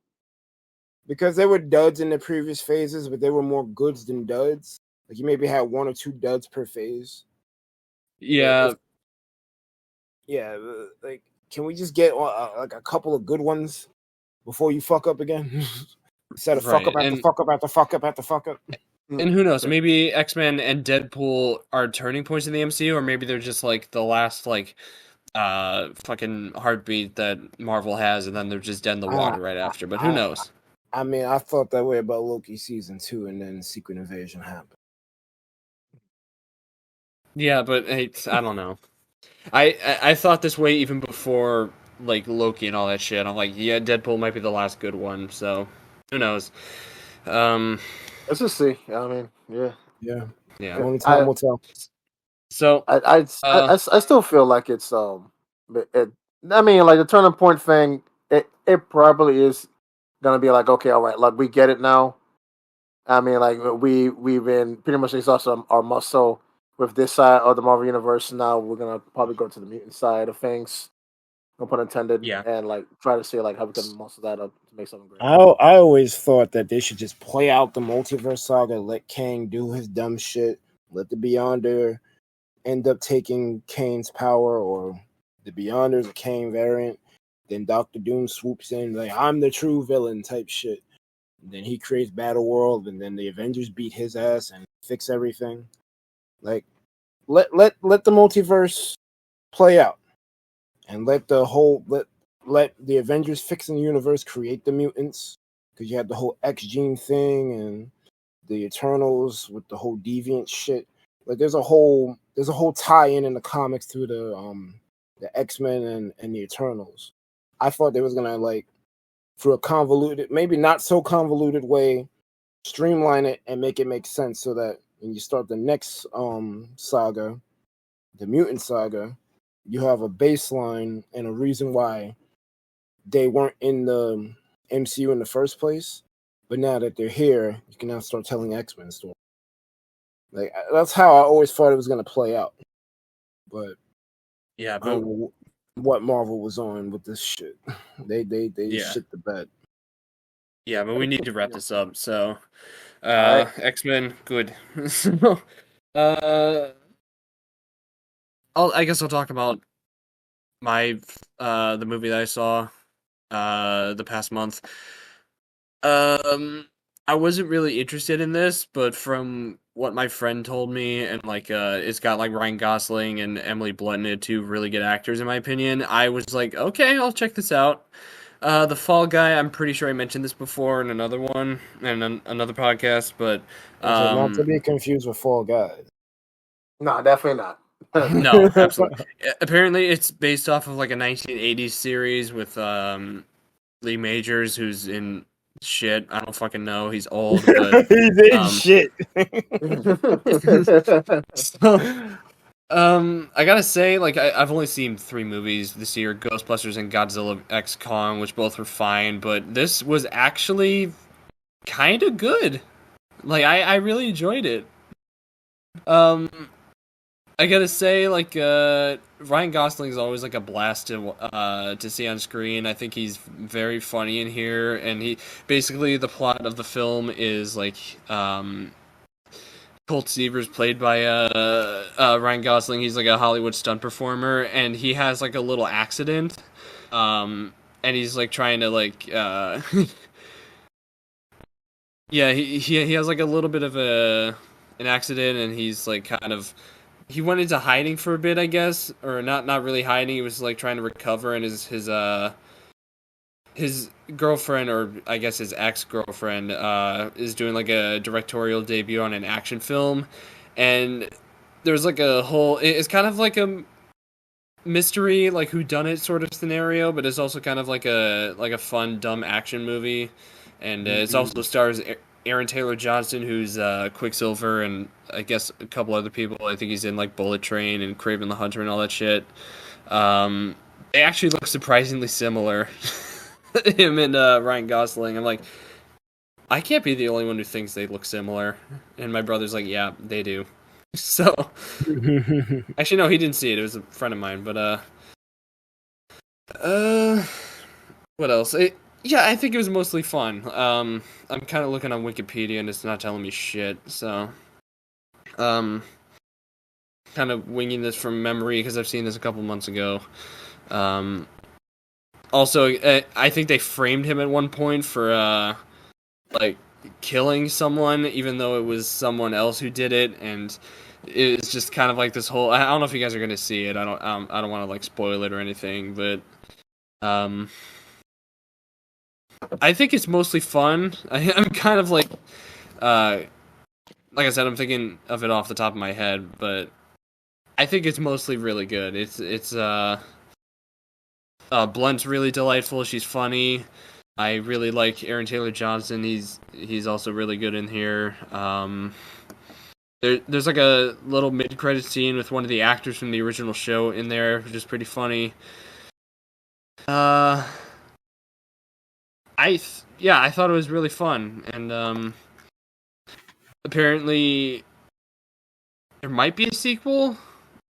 Because there were duds in the previous phases, but there were more goods than duds. Like you maybe had one or two duds per phase. But yeah, like can we just get like a couple of good ones before you fuck up again? Instead of fuck right. up after fuck up after fuck up after fuck up. And who knows? Maybe X-Men and Deadpool are turning points in the MCU, or maybe they're just like the last like fucking heartbeat that Marvel has, and then they're just dead in the water right after. But who knows? I mean, I thought that way about Loki season 2, and then Secret Invasion happened. Yeah, but hey, I don't know. I thought this way even before like Loki and all that shit. I'm like, yeah, Deadpool might be the last good one. So who knows? Um, Let's just see. I mean, yeah. Yeah. yeah. Only time will tell. So I still feel like it's I mean, like the turning point thing. It probably is gonna be like, okay, all right, like we get it now. I mean, like we've been pretty much exhausted our muscle with this side of the Marvel universe. Now we're gonna probably go to the mutant side of things, no pun intended, yeah, and like try to see like how we can muscle that up to make something great. I always thought that they should just play out the multiverse saga, let Kang do his dumb shit, let the Beyonder end up taking Kane's power, or the Beyonder's a Kane variant. Then Doctor Doom swoops in, like, I'm the true villain type shit. And then he creates Battle World, and then the Avengers beat his ass and fix everything. Like, let the multiverse play out, and let the Avengers fixing the universe create the mutants, because you had the whole X gene thing and the Eternals with the whole deviant shit. Like there's a whole tie-in the comics through the X-Men and the Eternals. I thought they was gonna like through a convoluted, maybe not so convoluted way, streamline it and make it make sense so that when you start the next saga, the mutant saga, you have a baseline and a reason why they weren't in the MCU in the first place. But now that they're here, you can now start telling X-Men stories. Like that's how I always thought it was gonna play out. But yeah, I but don't know what Marvel was on with this shit. They yeah, shit the bed. yeah, but we need to wrap this up. So, All right. X-Men, good. So, uh, I guess I'll talk about my the movie that I saw the past month. I wasn't really interested in this, but from what my friend told me, and like it's got like Ryan Gosling and Emily Blunt in it, two really good actors in my opinion. I was like, okay, I'll check this out. The Fall Guy, I'm pretty sure I mentioned this before in another one and another podcast, but So not to um, be confused with Fall Guys. No, definitely not. no, absolutely. Apparently, it's based off of like a 1980s series with Lee Majors, who's in shit. I don't fucking know. He's old, but He did um, shit. so, I gotta say, like, I've only seen 3 movies this year: Ghostbusters and Godzilla X Kong, which both were fine, but this was actually kind of good. Like, I really enjoyed it. Um, I gotta say, like, Ryan Gosling is always like a blast to see on screen. I think he's very funny in here, and he basically the plot of the film is like, Colt Seavers, played by Ryan Gosling. He's like a Hollywood stunt performer, and he has like a little accident, And he's like trying to like yeah, he has like a little bit of an accident, and he's like kind of he went into hiding for a bit, I guess, or not really hiding. He was like trying to recover, and his girlfriend, or I guess his ex girlfriend, is doing like a directorial debut on an action film, and there's like a whole. It's kind of like a mystery, like who done it sort of scenario, but it's also kind of like a fun dumb action movie, and it also stars Aaron Taylor Johnson, who's Quicksilver, and I guess a couple other people. I think he's in like Bullet Train and Kraven the Hunter and all that shit. They actually look surprisingly similar. Him and Ryan Gosling. I'm like, I can't be the only one who thinks they look similar. And my brother's like, yeah, they do. So, actually, no, he didn't see it. It was a friend of mine. But uh, what else? Yeah, I think it was mostly fun. I'm kind of looking on Wikipedia and it's not telling me shit. So, um, kind of winging this from memory because I've seen this a couple months ago. Um, Also, I think they framed him at one point for like killing someone, even though it was someone else who did it, and it's just kind of like this whole. I don't know if you guys are gonna see it. I don't want to like spoil it or anything, but um, I think it's mostly fun. I'm kind of like I said, I'm thinking of it off the top of my head, but I think it's mostly really good. Blunt's really delightful. She's funny. I really like Aaron Taylor Johnson. He's also really good in here. There's like a little mid-credit scene with one of the actors from the original show in there, which is pretty funny. I thought it was really fun, and apparently there might be a sequel.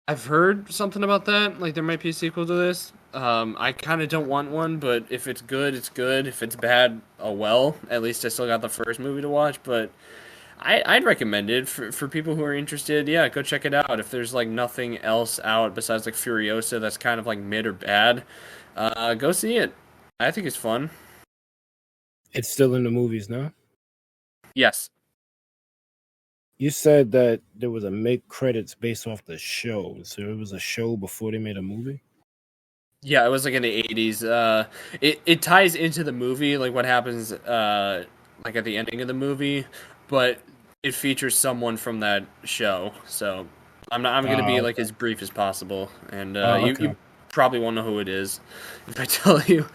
I've heard something about that. Like there might be a sequel to this. I kind of don't want one, but if it's good, it's good. If it's bad, oh well. At least I still got the first movie to watch. But I'd recommend it for people who are interested. Yeah, go check it out. If there's like nothing else out besides like Furiosa that's kind of like mid or bad, go see it. I think it's fun. It's still in the movies now. Yes. You said that there was a mid credits based off the show, so it was a show before they made a movie. Yeah, it was like in the 80s. It ties into the movie, like what happens like at the ending of the movie, but it features someone from that show. So I'm gonna be like Okay. as brief as possible, and Okay. you probably won't know who it is if I tell you.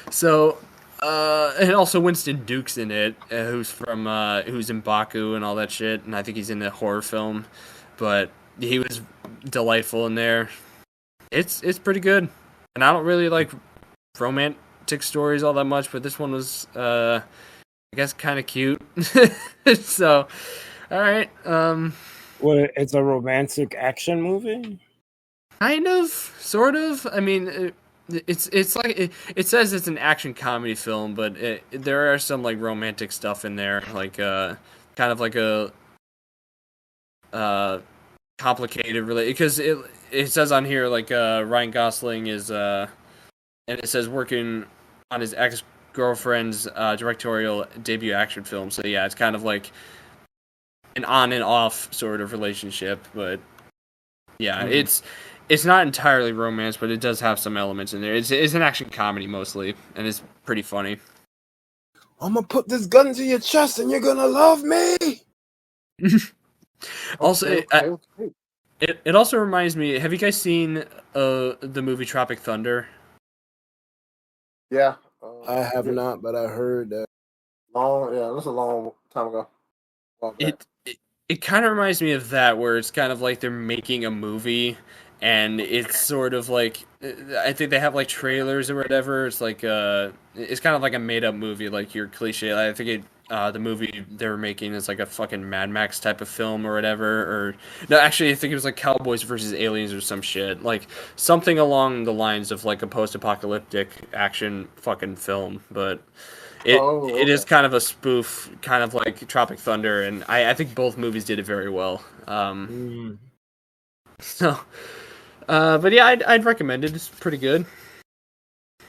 So and also Winston Duke's in it, who's in Baku and all that shit, and I think he's in the horror film, but he was delightful in there. It's pretty good. And I don't really like romantic stories all that much, but this one was, I guess, kind of cute. So, all right, Well, it's a romantic action movie. kind of, sort of. I mean, it's like it says it's an action comedy film, but there are some like romantic stuff in there, like kind of like a uh complicated relate because it says on here like Ryan Gosling is and it says working on his ex girlfriend's directorial debut action film. So yeah, it's kind of like an on and off sort of relationship, but yeah, it's not entirely romance, but it does have some elements in there. It's an action comedy mostly, and it's pretty funny. I'm gonna put this gun to your chest, and you're gonna love me. Also, Okay. it also reminds me. Have you guys seen the movie Tropic Thunder? Yeah. I have Yeah. not, but I heard that. Yeah, that's a long time ago. Long back. It kind of reminds me of that, where it's kind of like they're making a movie, and it's sort of like I think they have like trailers or whatever. It's like it's kind of like a made up movie, like your cliche. I think the movie they were making is like a fucking Mad Max type of film or whatever. Or no, actually, I think it was like Cowboys versus Aliens or some shit, like something along the lines of like a post apocalyptic action fucking film, but. It is Okay. kind of a spoof, kind of like Tropic Thunder, and I think both movies did it very well. Mm. So, but yeah, I'd recommend it. It's pretty good.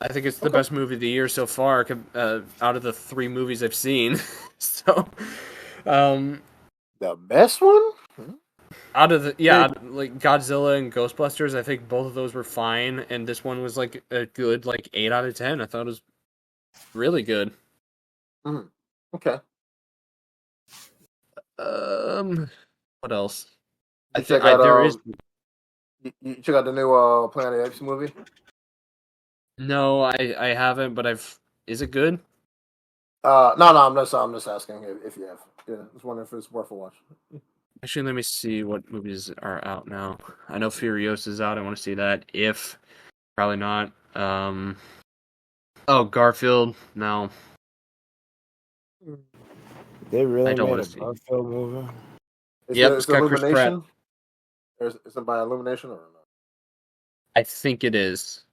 I think it's the Okay. best movie of the year so far, out of the 3 movies I've seen. So, um, The best one? out of the Yeah. like Godzilla and Ghostbusters, I think both of those were fine, and this one was like a good 8 out of 10. I thought it was really good. Mhm. Okay. What else? I You think check out there is you check out the new Planet of the Apes movie? no, I haven't, but is it good? No, I'm just asking if you have. Yeah, I was wondering if it's worth a watch. Actually, let me see what movies are out now. I know Furiosa's out. I want to see that. If probably not. Oh, Garfield. No, They I really don't made want a to see. Garfield movie. Yep, it's It's got Chris Pratt. Illumination? Is it by Illumination or not? I think it is.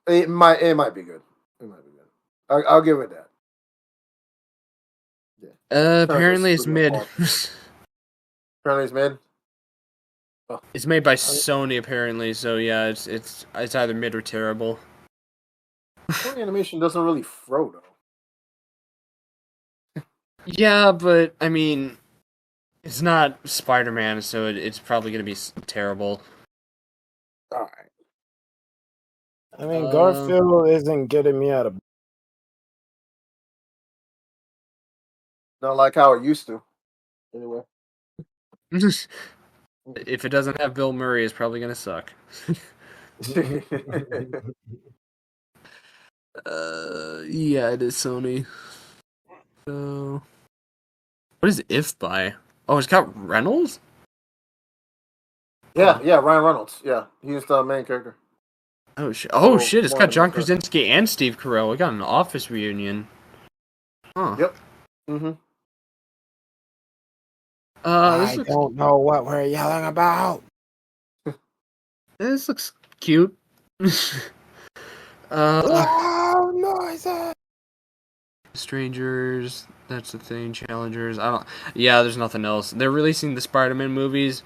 It might be good. It might be good. I'll give it that. Yeah. In terms of Apparently it's studio mid. quality. Apparently it's mid. Oh. It's made by Sony apparently, so yeah, it's either mid or terrible. Sony Animation doesn't really throw though. Yeah, but I mean, it's not Spider-Man, so it's probably gonna be terrible. All right. I mean, Garfield isn't getting me out of. Not like how it used to. Anyway. If it doesn't have Bill Murray, it's probably gonna suck. Yeah, it is Sony. So, what is If by? Oh, it's got Reynolds. Yeah, Ryan Reynolds. Yeah, he's the main character. Oh shit! So, It's more got than John enough, Krasinski and Steve Carell. We got an Office reunion. Huh. Yep. Mm-hmm. I don't know what we're yelling about. This looks cute. Oh, noises! Strangers. That's the thing. Challengers. I don't. Yeah, there's nothing else. They're releasing the Spider-Man movies.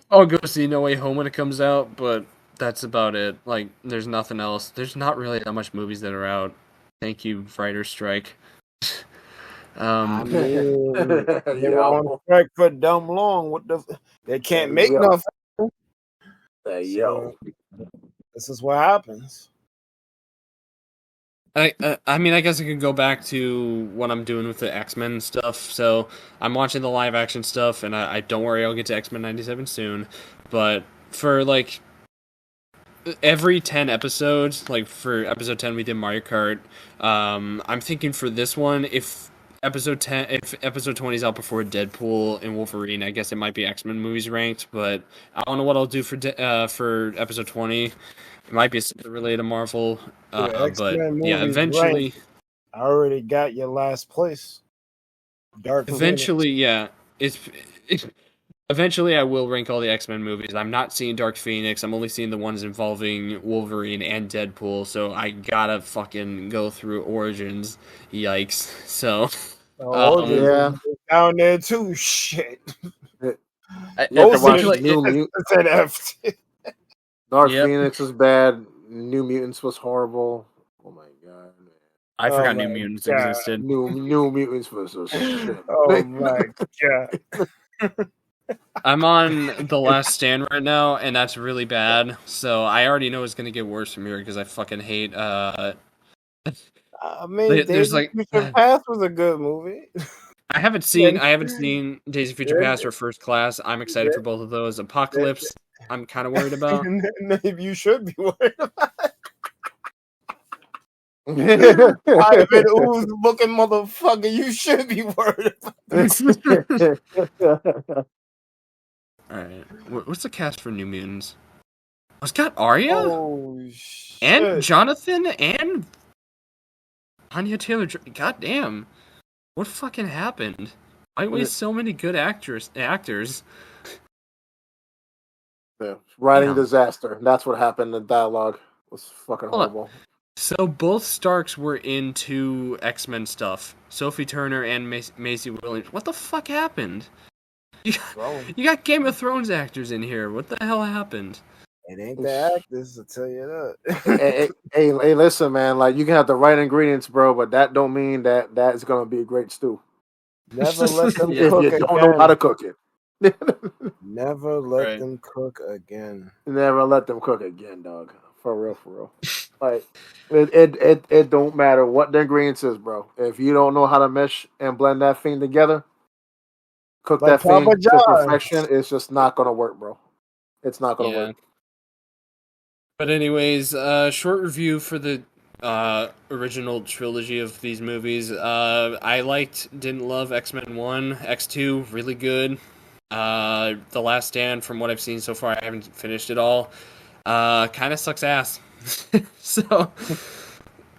I'll go see No Way Home when it comes out, but that's about it. There's nothing else. There's not really that much movies that are out. Thank you, writer's strike. I mean, they were on Yo. strike for dumb long. They can't make Yo. nothing. Yo. This is what happens. I mean, I guess I could go back to what I'm doing with the X-Men stuff. So I'm watching the live action stuff, and I don't worry, I'll get to X-Men 97 soon. But for every 10 episodes, like for episode 10 we did Mario Kart. I'm thinking for this one, if episode 20 is out before Deadpool and Wolverine, I guess it might be X-Men movies ranked. But I don't know what I'll do for episode 20. It might be something related to Marvel, but yeah, eventually, I already got your last place. eventually, yeah, eventually I will rank all the X-Men movies. I'm not seeing Dark Phoenix. I'm only seeing the ones involving Wolverine and Deadpool. So I gotta fucking go through Origins. Yikes! So, Yeah, down there too. Shit. you have to watch essentially, New Mutants. Dark Phoenix was bad. New Mutants was horrible. Oh my god! I forgot New Mutants existed. New Mutants was a shit. Oh my god! I'm on The Last Stand right now, and that's really bad. So I already know it's gonna get worse from here because I fucking hate. I mean, there's Future Past was a good movie. I haven't seen Days of Future Past or First Class. I'm excited for both of those. Apocalypse, I'm kind of worried about. Maybe you should be worried about it. Ivan Ooze looking motherfucker, you should be worried about this. Alright, what's the cast for New Mutants? Oh, it's got Arya? Oh, shit. And Jonathan and Anya Taylor-Joy. God damn. What fucking happened? Why waste so many good actors? Yeah, writing disaster. That's what happened. The dialogue was fucking horrible. So both Starks were into X-Men stuff. Sophie Turner and Maisie Williams. What the fuck happened? You got Game of Thrones actors in here. What the hell happened? It ain't the actors, I'll tell you Hey, that. hey, listen, man. Like you can have the right ingredients, bro, but that don't mean that that's gonna be a great stew. Never let them Yeah, If cook you don't know how again. to cook it, Never let right. them cook again. never let them cook again, dog. For real, for real. Like it don't matter what the ingredients is, bro. If you don't know how to mesh and blend that thing together, cook Like that Papa thing to John's. perfection, it's just not gonna work, bro. It's not gonna Yeah. work. But anyways, short review for the original trilogy of these movies. I didn't love X-Men 1, X2, really good. The Last Stand, from what I've seen so far, I haven't finished it all. Kind of sucks ass. So,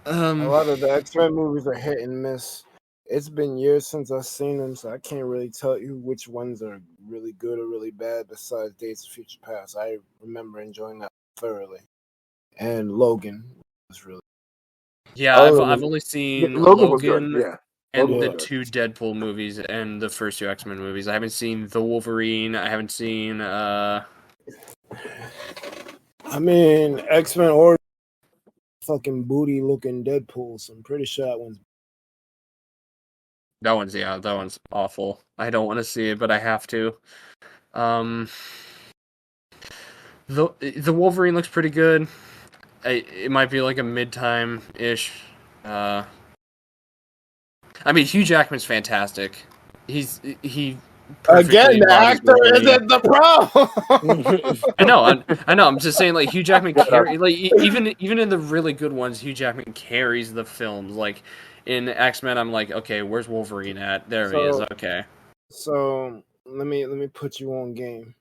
A lot of the X-Men movies are hit and miss. It's been years since I've seen them, so I can't really tell you which ones are really good or really bad besides Days of Future Past. I remember enjoying that thoroughly. And Logan was really yeah, other I've than only seen Logan was good. Logan Yeah, Logan and was the yeah. good. two Deadpool movies and the first two X-Men movies. I haven't seen the Wolverine. I haven't seen I mean X-Men or fucking booty looking Deadpool, so I'm pretty sure that one's that one's awful. I don't want to see it, but I have to. Um, the Wolverine looks pretty good. It might be like a mid-time ish. I mean, Hugh Jackman's fantastic. He again perfectly the embodies actor Wolverine. isn't the problem. I know, I know. I'm just saying, like Hugh Jackman Shut up. even in the really good ones, Hugh Jackman carries the films. Like in X-Men, I'm like, okay, where's Wolverine at? There he is. so Okay. so let me put you on game.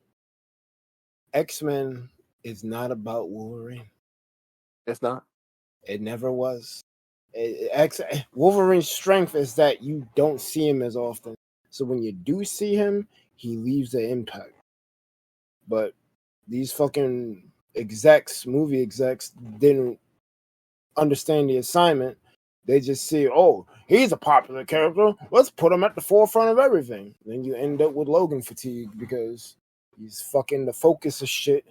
X-Men is not about Wolverine. It's not. It never was. Wolverine's strength is that you don't see him as often. So when you do see him, he leaves an impact. But these fucking movie execs, didn't understand the assignment. They just see, oh, he's a popular character. Let's put him at the forefront of everything. Then you end up with Logan fatigue because he's fucking the focus of shit.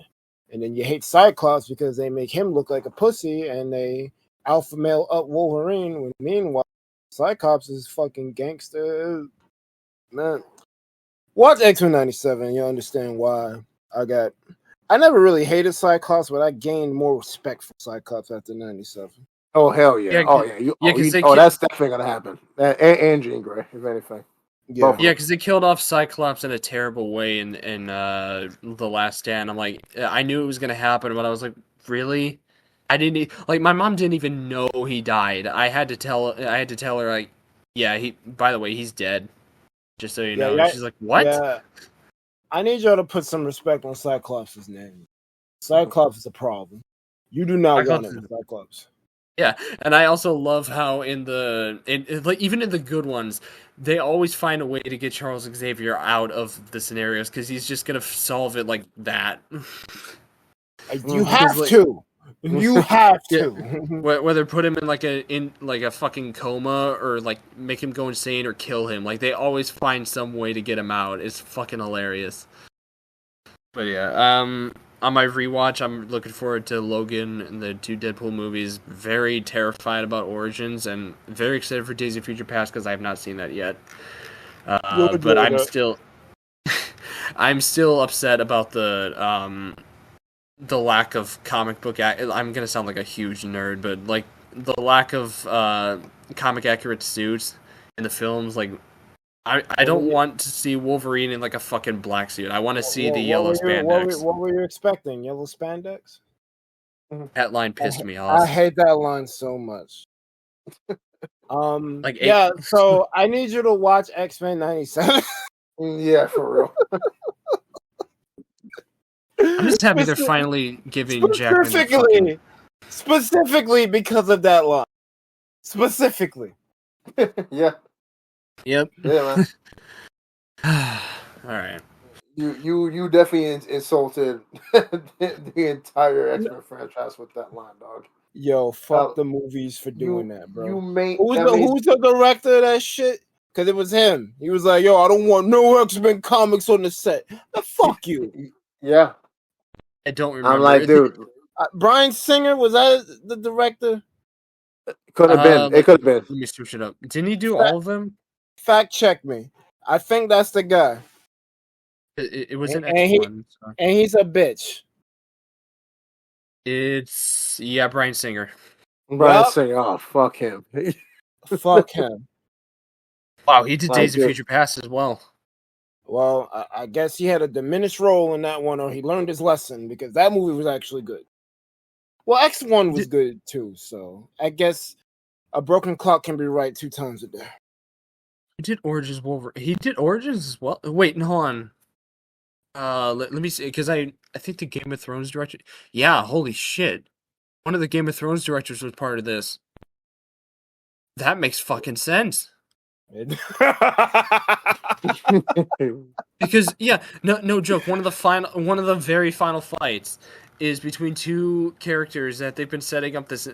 And then you hate Cyclops because they make him look like a pussy and they alpha male up Wolverine. When meanwhile, Cyclops is fucking gangster. Man, watch X-Men 97. You'll understand why I never really hated Cyclops, but I gained more respect for Cyclops after 97. Oh hell yeah! Yeah, Oh yeah! You yeah, oh because you they oh that's definitely gonna happen. And Jean Grey, if anything, both of Yeah. them. They killed off Cyclops in a terrible way in the Last Stand. I'm like, I knew it was gonna happen, but I was like, really? I didn't like. My mom didn't even know he died. I had to tell her like, yeah, he. By the way, he's dead. Just so you Yeah, know. And yeah, she's like, what? yeah. I need y'all to put some respect on Cyclops' name. Cyclops is a problem. You do not want Cyclops it with Cyclops. Yeah, and I also love how like even in the good ones, they always find a way to get Charles Xavier out of the scenarios because he's just gonna solve it like that. You Because have like to. You have yeah, to. whether put him in like a fucking coma or like make him go insane or kill him, like they always find some way to get him out. It's fucking hilarious. But yeah, on my rewatch, I'm looking forward to Logan and the two Deadpool movies. Very terrified about Origins and very excited for Days of Future Past because I have not seen that yet. You'll But enjoy that. I'm still upset about the lack of comic book. I'm gonna sound like a huge nerd, but like the lack of comic accurate suits in the films, like I What were don't you, want to see Wolverine in like a fucking black suit. I want to see the what yellow were you spandex. what were you expecting? Yellow spandex? That line I, pissed me I off. hate that line so much. Like Yeah, so I need you to watch X-Men 97. Yeah, for real. I'm just happy they're Speci- finally giving Jackman the fucking. specifically because of that line. Specifically. Yeah, Yep. yeah, All right. man. You definitely insulted the entire X Men franchise with that line, dog. Yo, Uh, fuck the movies for doing that, you bro. made Who's that the means who's the director of that shit? Cause it was him. He was like, yo, I don't want no X-Men comics on the set. Fuck you. yeah. I don't I'm remember. like, dude, Bryan Singer, was that the director? could have been. It could have been. Let me switch it up. Didn't he do Fa- all of them? Fact check me. I think that's the guy. It was in And he X1. So. and he's a bitch. It's Bryan Singer. Bryan Yup. Singer. Oh, fuck him. Fuck him. Wow, he did Like, Days of dude. Future Past as well. Well, I guess he had a diminished role in that one, or he learned his lesson because that movie was actually good. Well, X1 was good too, so I guess a broken clock can be right 2 times a day. He did Origins Wolverine. He did Origins as well. Wait, no, hold on. Let me see, because I think the Game of Thrones director. Yeah, holy shit! One of the Game of Thrones directors was part of this. That makes fucking sense. Because no joke. One of the very final fights is between two characters that they've been setting up this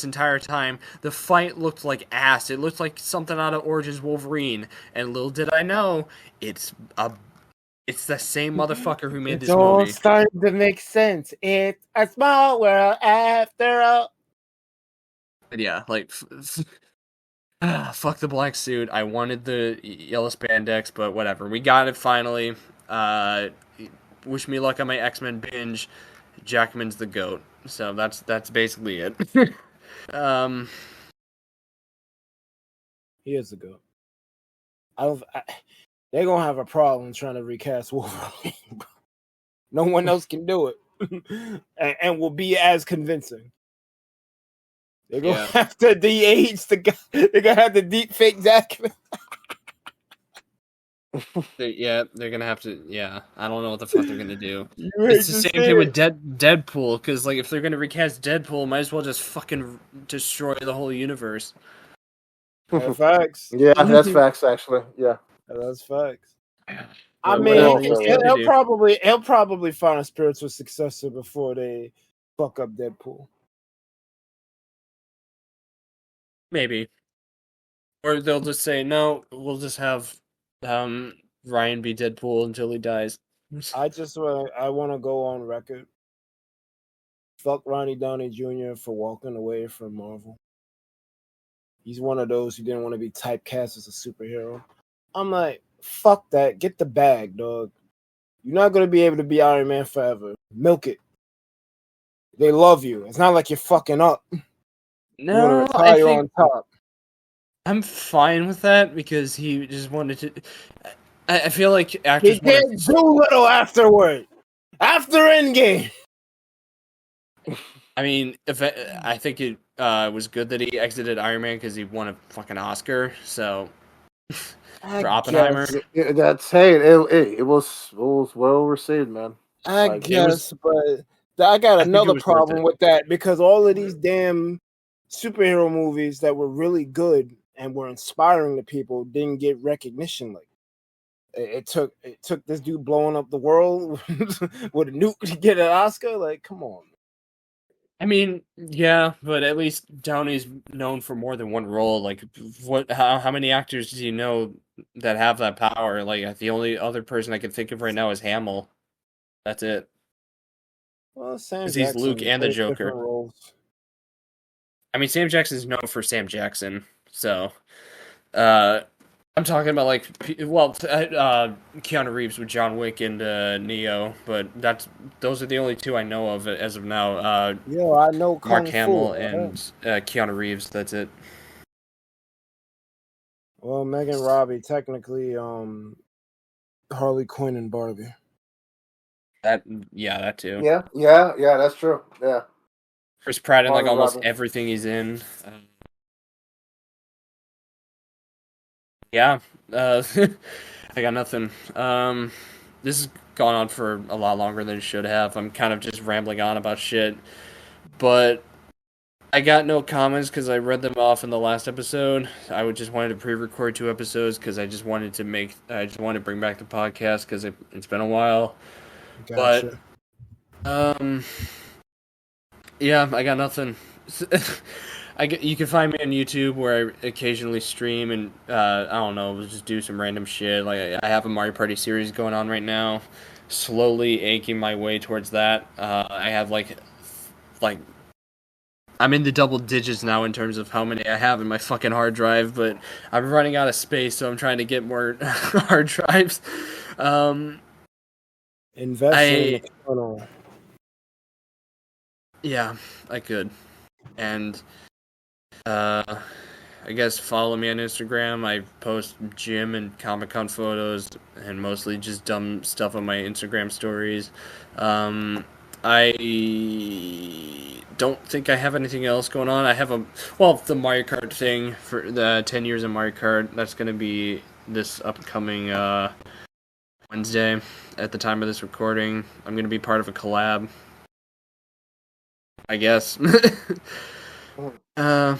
entire time. The fight looked like ass. It looked like something out of Origins Wolverine. And little did I know, it's the same motherfucker who made this all movie. starting to make sense. It's a small world after all. But yeah, like. Fuck the black suit. I wanted the yellow spandex, but whatever. We got it finally. Wish me luck on my X-Men binge. Jackman's the GOAT. So that's basically it. He is the goat. They're gonna have a problem trying to recast Wolverine. No one else can do it, and will be as convincing. They're gonna have to de-age the guy. They're gonna have to deep fake Jackman. They're gonna have to. Yeah, I don't know what the fuck they're gonna do. You It's hate the to same see thing with it. Deadpool, because like if they're gonna recast Deadpool, might as well just fucking destroy the whole universe. Facts. Yeah, that's facts. Actually, yeah. That's facts. Yeah, I whatever mean, you say to do. he'll probably find a spiritual successor before they fuck up Deadpool. Maybe. Or they'll just say, no, we'll just have Ryan be Deadpool until he dies. I want to go on record. Fuck Ronnie Downey Jr. for walking away from Marvel. He's one of those who didn't want to be typecast as a superhero. I'm like, fuck that. Get the bag, dog. You're not going to be able to be Iron Man forever. Milk it. They love you. It's not like you're fucking up. No, You want to retire on top. I'm fine with that because he just wanted to. I feel like actors. He did Doolittle afterward. After Endgame. I mean, I think it was good that he exited Iron Man because he won a fucking Oscar. So for Oppenheimer, That's it was well received, man. I guess, but I got another problem with that because all of these damn superhero movies that were really good and were inspiring to people didn't get recognition. Like it took this dude blowing up the world with a nuke to get an Oscar. Like, come on. I mean, yeah, but at least Downey's known for more than one role. Like, how many actors do you know that have that power? Like, the only other person I can think of right now is Hamill. That's it. Well, Sam Because he's Luke and the Joker. Roles. I mean, Sam Jackson's known for Sam Jackson, so I'm talking about Keanu Reeves with John Wick and Neo, but those are the only two I know of as of now. I know Mark Hamill and Keanu Reeves. That's it. Well, Megan Robbie, technically, Harley Quinn and Barbie. That too. Yeah, that's true. Yeah. Chris Pratt in like almost everything he's in. I got nothing. This has gone on for a lot longer than it should have. I'm kind of just rambling on about shit, but I got no comments because I read them off in the last episode. I just wanted to pre-record 2 episodes because I just wanted to bring back the podcast because it's been a while. Gotcha. But yeah, I got nothing. You can find me on YouTube where I occasionally stream and I don't know, just do some random shit. Like I have a Mario Party series going on right now. slowly aching my way towards that. I have like I'm in the double digits now in terms of how many I have in my fucking hard drive, but I'm running out of space, so I'm trying to get more hard drives. Um, Invest in I the kernel. yeah, I could, and I guess follow me on Instagram. I post gym and Comic Con photos, and mostly just dumb stuff on my Instagram stories. I don't think I have anything else going on. I have the Mario Kart thing for the 10 years of Mario Kart. That's gonna be this upcoming Wednesday. At the time of this recording, I'm gonna be part of a collab. I guess. I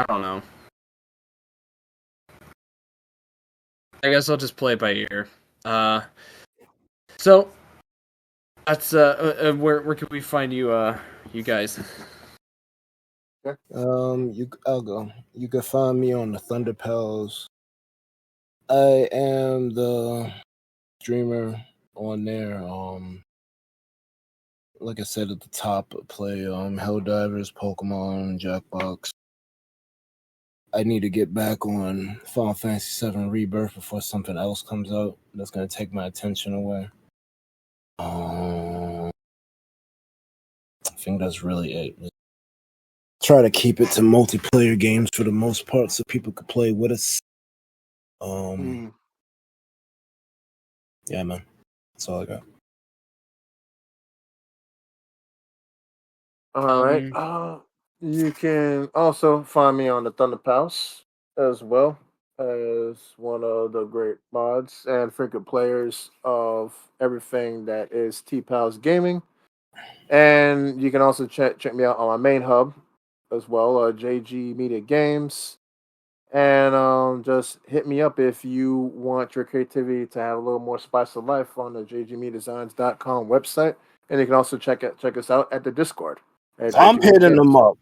don't know. I guess I'll just play it by ear. Uh, so that's where can we find you you guys? I'll go. You can find me on the Thunder Pals. I am the streamer on there. Like I said at the top, I play Helldivers, Pokemon, Jackbox. I need to get back on Final Fantasy VII Rebirth before something else comes out that's gonna take my attention away. I think that's really it. Try to keep it to multiplayer games for the most part, so people could play with us. Yeah, man. That's all I got. All right. You can also find me on the Thunder Palace as well as one of the great mods and frequent players of everything that is T Pals Gaming. And you can also check me out on my main hub as well, JG Media Games. And just hit me up if you want your creativity to have a little more spice of life on the jgmedesigns.com website. And you can also check us out at the Discord at I'm JG Media hitting them up.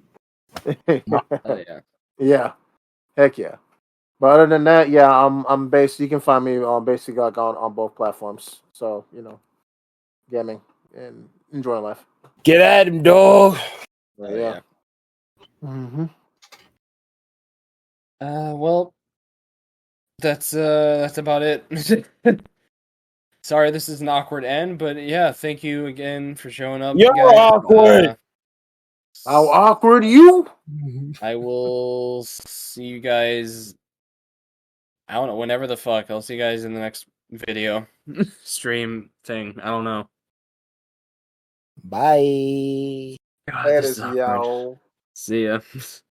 Oh yeah. Yeah, heck yeah. But other than that, yeah, I'm based. You can find me on basically like on both platforms. So gaming and enjoying life. Get at him, dog. But Oh yeah. yeah. Mm-hmm. Well, that's about it. Sorry, this is an awkward end, but yeah, thank you again for showing up, You're guys. awkward. How awkward you? I will see you guys. I don't know, whenever the fuck. I'll see you guys in the next video stream thing. I don't know. Bye. God, That this is is awkward. yo. See ya.